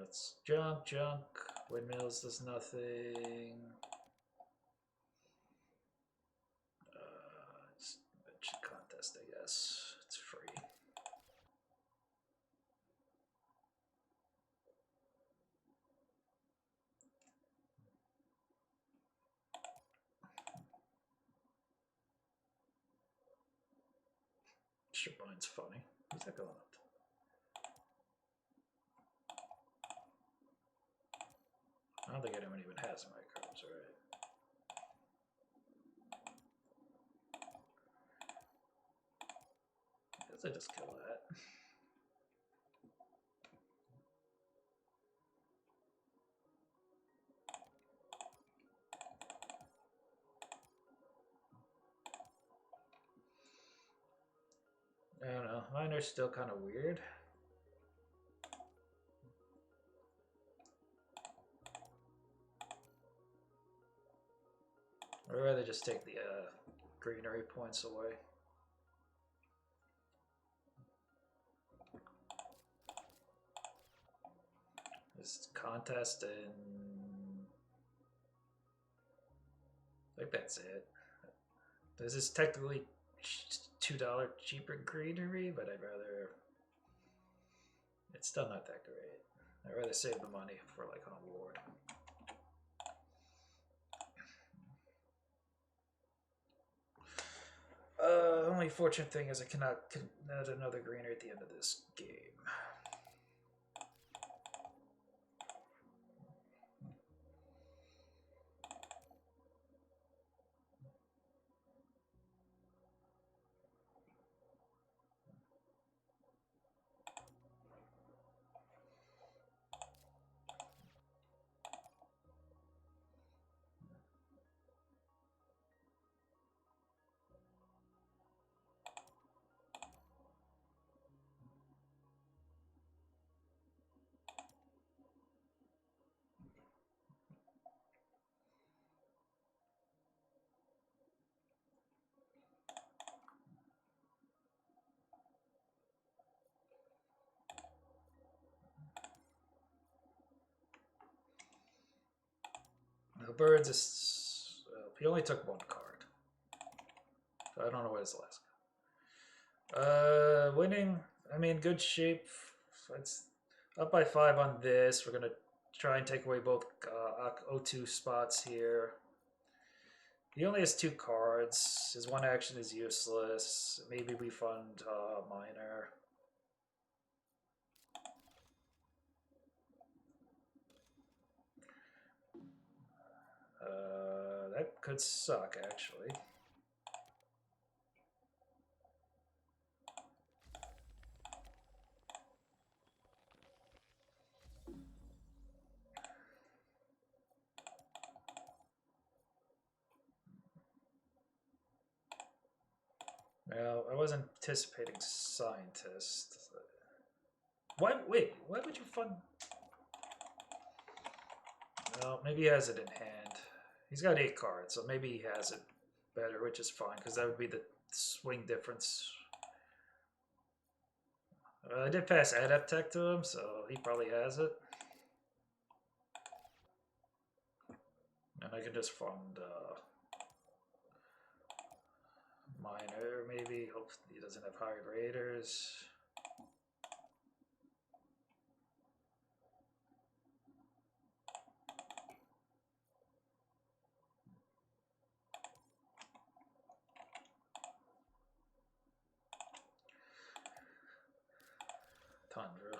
It's junk. Windmills does nothing. It's a contest, I guess. It's free. Shabine's funny. Who's that going up to? I don't think anyone even has microbes, right? I guess I just kill that. Miner's still kind of weird. I'd rather just take the greenery points away. This contest and I think that's it. This is technically $2 cheaper greenery, but I'd rather. It's still not that great. I'd rather save the money for like an award. Only fortunate thing is I cannot add another greenery at the end of this game. The birds is he only took one card. So I don't know what his last card. Winning. I mean, good shape. It's up by 5 on this. We're gonna try and take away both O2 spots here. He only has 2 cards. His one action is useless. Maybe we fund Miner. That could suck, actually. Well, I wasn't anticipating Scientist. Why? Wait, why would you fund? Well, maybe he has it in hand. He's got 8 cards, so maybe he has it better, which is fine, because that would be the swing difference. I did pass Adept Tech to him, so he probably has it. And I can just fund Miner, maybe. Hope he doesn't have high raiders. Tundra.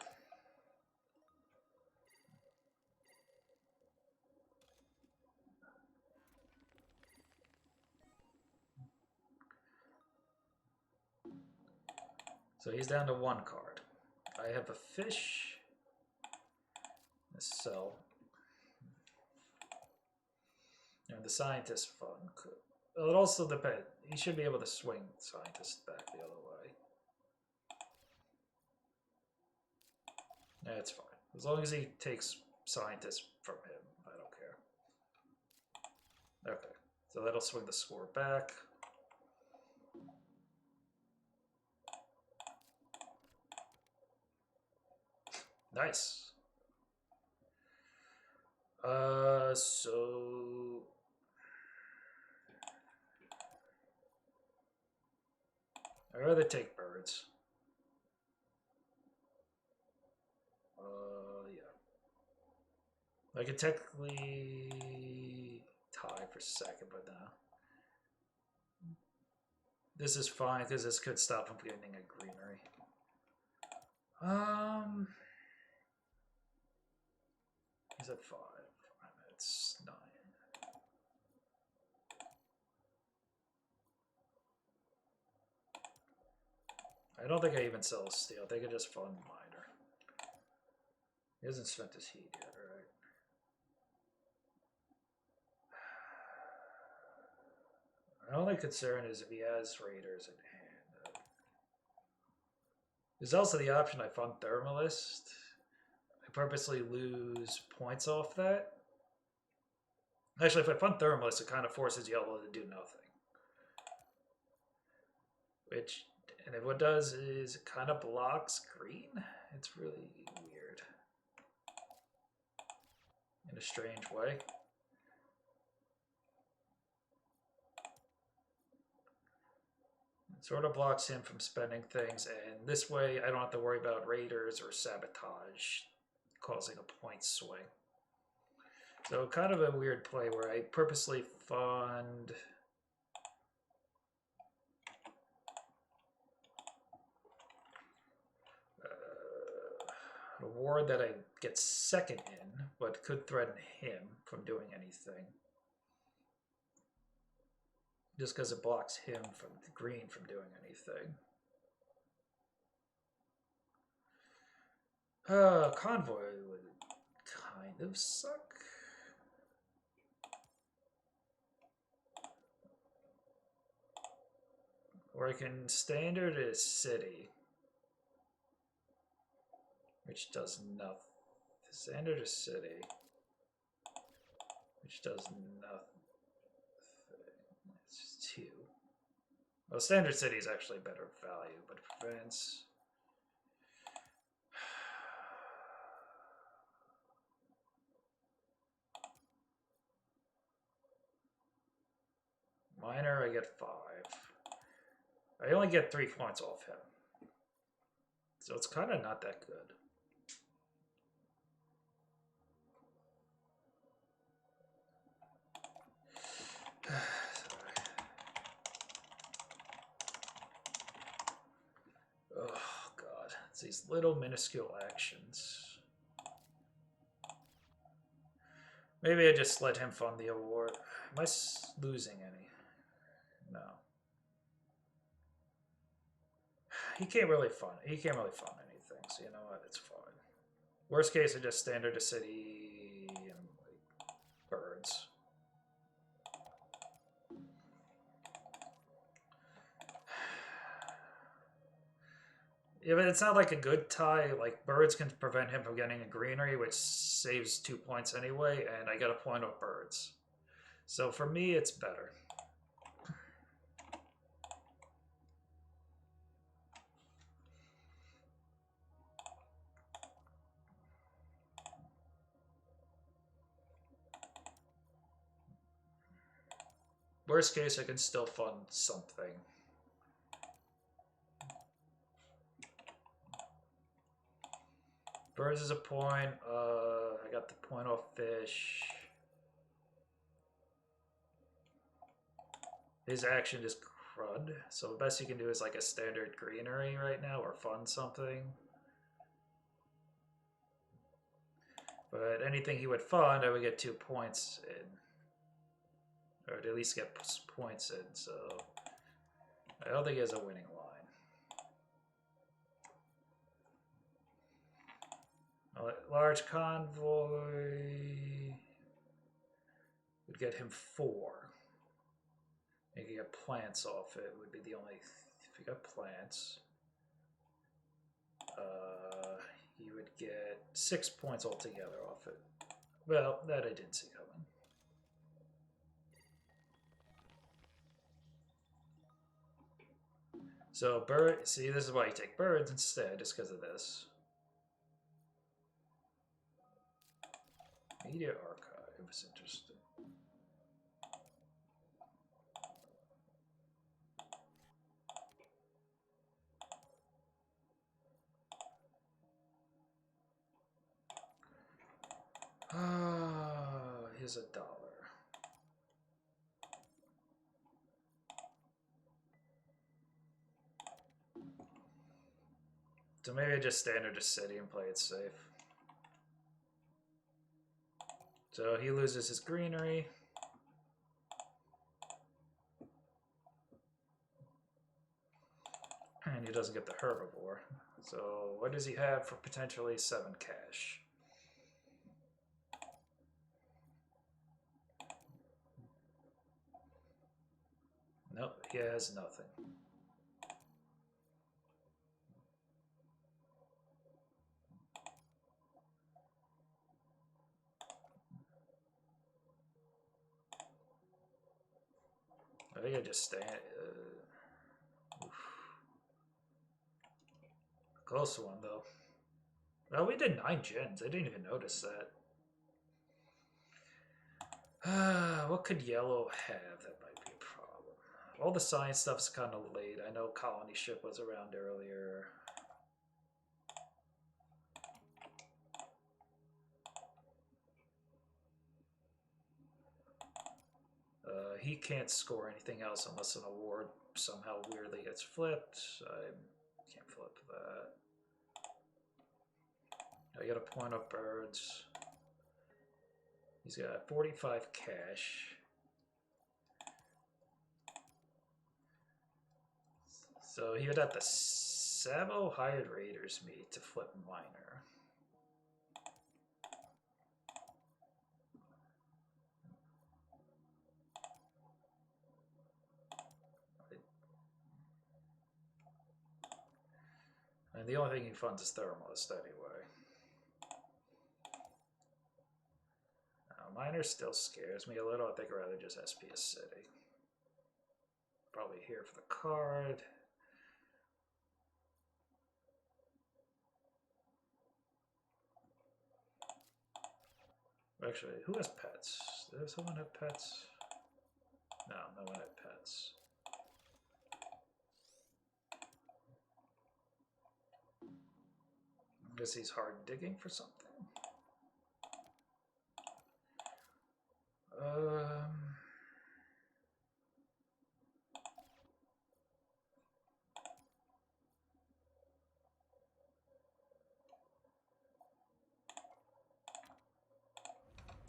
So he's down to 1 card. I have a fish. A cell. And the Scientist fund could. Well, it also depends. He should be able to swing Scientist back the other way. That's fine. As long as he takes Scientist from him, I don't care. Okay. So that'll swing the score back. Nice. So I'd rather take birds. Yeah. I could technically tie for second, but no. This is fine because this could stop him getting a greenery. He's at 5. It's 9. I don't think I even sell a steel. I think I just fund Miner. He hasn't spent his heat yet, right? My only concern is if he has raiders in hand. There's also the option I fund Thermalist. I purposely lose points off that. Actually, if I fund Thermalist, it kind of forces yellow to do nothing. Which, and what it does is it kind of blocks green. It's really weird. In a strange way. It sort of blocks him from spending things, and this way I don't have to worry about raiders or sabotage causing a point swing. So kind of a weird play where I purposely fund a ward that I get second in, but could threaten him from doing anything. Just because it blocks him from the green from doing anything. Convoy would kind of suck. Or I can standard a city, which does nothing. Standard a city, which does nothing. It's 2. Well, standard city is actually a better value, but it prevents. Minor, I get 5. I only get 3 points off him. So it's kind of not that good. Oh, God. It's these little minuscule actions. Maybe I just let him fund the award. Am I losing any? No. He can't really fund anything, so you know what? It's fine. Worst case, I just standard a city and like, birds. Yeah, but it's not like a good tie. Like, birds can prevent him from getting a greenery, which saves 2 points anyway, and I get a point off birds. So for me, it's better. Worst case, I can still fund something. Birds is a point. I got the point off fish. His action is crud. So the best you can do is like a standard greenery right now or fund something. But anything he would fund, I would get 2 points in. Or at least get points in. So I don't think he has a winning line. A large convoy would get him 4. You could get plants off it, would be the only. If you got plants, you would get 6 points altogether off it. Well, that I didn't see coming. So bird. See, this is why you take birds instead, just because of this. Media archive is interesting. Here's $1. So maybe I just standard a city and play it safe. So he loses his greenery. And he doesn't get the herbivore. So what does he have for potentially 7 cash? Nope, he has nothing. I think I just stand. Close one though. Well, we did 9 gens. I didn't even notice that. What could yellow have that might be a problem? All the science stuff is kind of late. I know colony ship was around earlier. He can't score anything else unless an award somehow weirdly gets flipped. I can't flip that. I got a point of birds. He's got 45 cash. So he would have to Savo hired Raiders me to flip minor. And the only thing he funds is Thermalist anyway. Minor still scares me a little. I think I'd rather just SP a city. Probably here for the card. Actually, who has pets? Does someone have pets? No, no one had pets. I guess he's hard digging for something.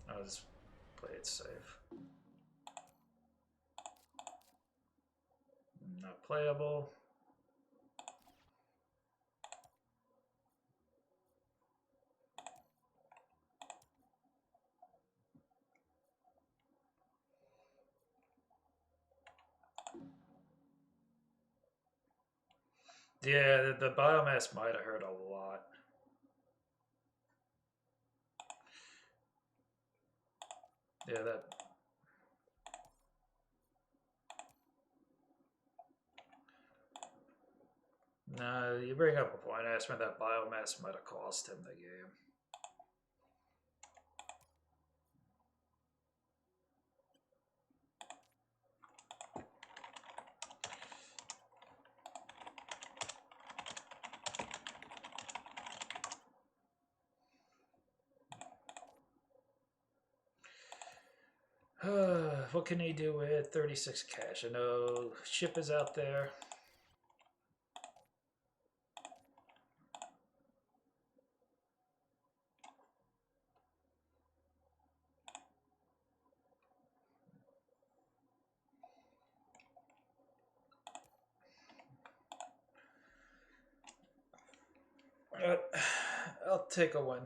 I'll just play it safe. Not playable. Yeah, the biomass might have hurt a lot. Yeah, that. No, you bring up a point. I asked when that biomass might have cost him the game. What can he do with 36 cash? I know ship is out there. I'll take a win.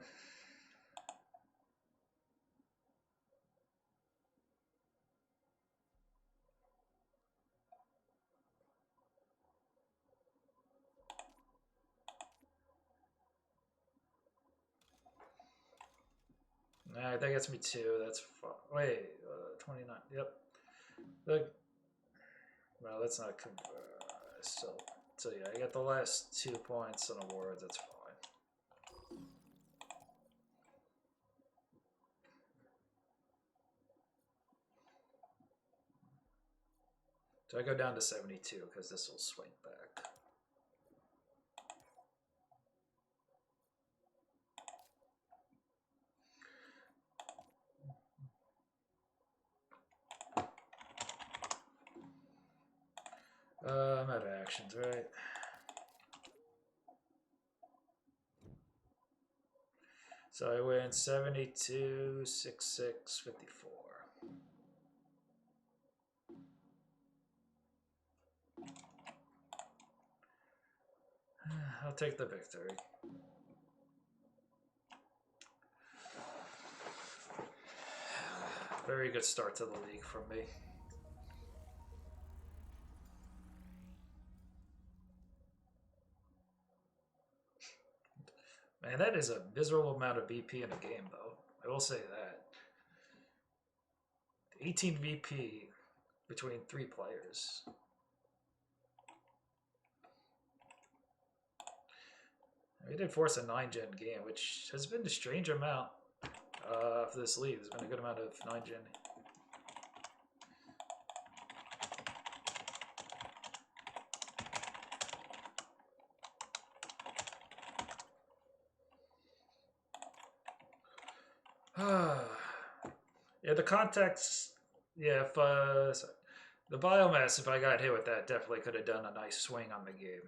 Nah, that gets me 2. That's fun. Wait, 29. Yep. Well, that's not. So yeah, I got the last 2 points on awards. That's fine. So I go down to 72 because this will swing back. I'm out of actions, right? So I win 72, 66, 54. I'll take the victory. Very good start to the league from me. Man, that is a miserable amount of VP in a game, though. I will say that. 18 VP between 3 players. We did force a 9-gen game, which has been a strange amount for this league. There's been a good amount of 9-gen. Yeah, the context. Yeah, if the biomass, if I got hit with that, definitely could have done a nice swing on the game.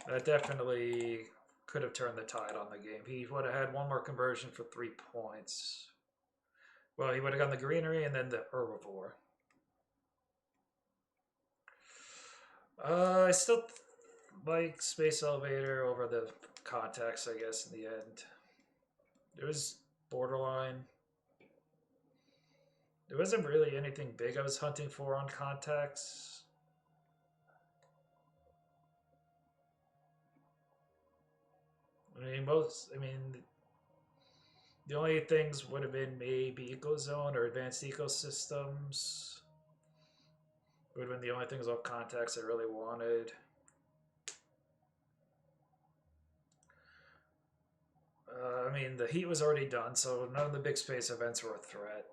That definitely could have turned the tide on the game. He would have had one more conversion for 3 points. Well, he would have gotten the greenery and then the herbivore. I still like Space Elevator over the Context, I guess, in the end. It was borderline. There wasn't really anything big I was hunting for on Context. I mean, the only things would have been maybe Ecozone or Advanced Ecosystems. Would have been the only things on Context I really wanted. I mean, the heat was already done, so none of the big space events were a threat.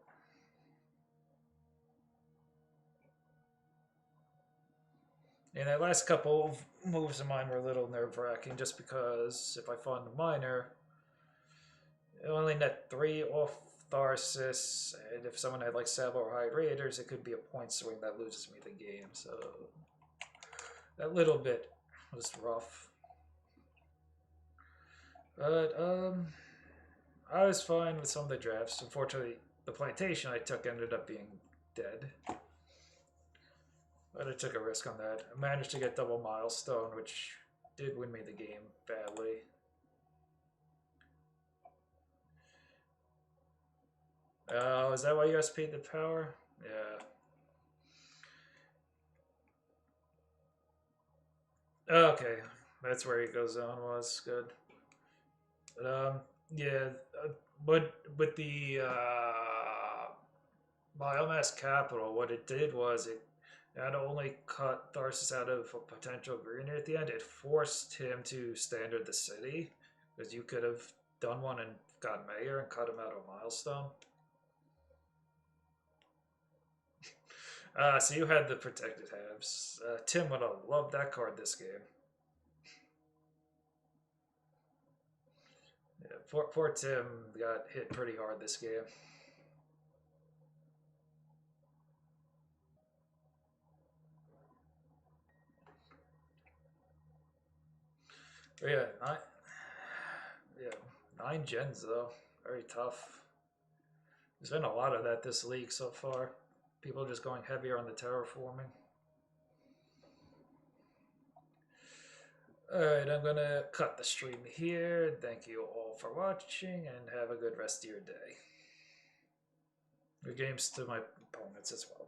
And the last couple of moves of mine were a little nerve-wracking, just because if I fund a miner, I only net 3 off Tharsis, and if someone had like Sabo or High Raiders, it could be a point swing that loses me the game. So that little bit was rough. But I was fine with some of the drafts. Unfortunately, the plantation I took ended up being dead. But I took a risk on that. I managed to get double milestone, which did win me the game badly. Oh, is that why you guys paid the power? Yeah. Okay, that's where Ecozone was. Good. But, yeah, but with the biomass capital, what it did was it not only cut Tharsis out of a potential greener at the end, it forced him to standard the city, because you could have done one and got mayor and cut him out of a milestone. So you had the protected halves. Tim would have loved that card this game. Yeah, poor Tim got hit pretty hard this game. But yeah, nine gens though, very tough. There's been a lot of that this league so far. People just going heavier on the terraforming. Alright, I'm gonna cut the stream here. Thank you all for watching and have a good rest of your day. Good games to my opponents as well.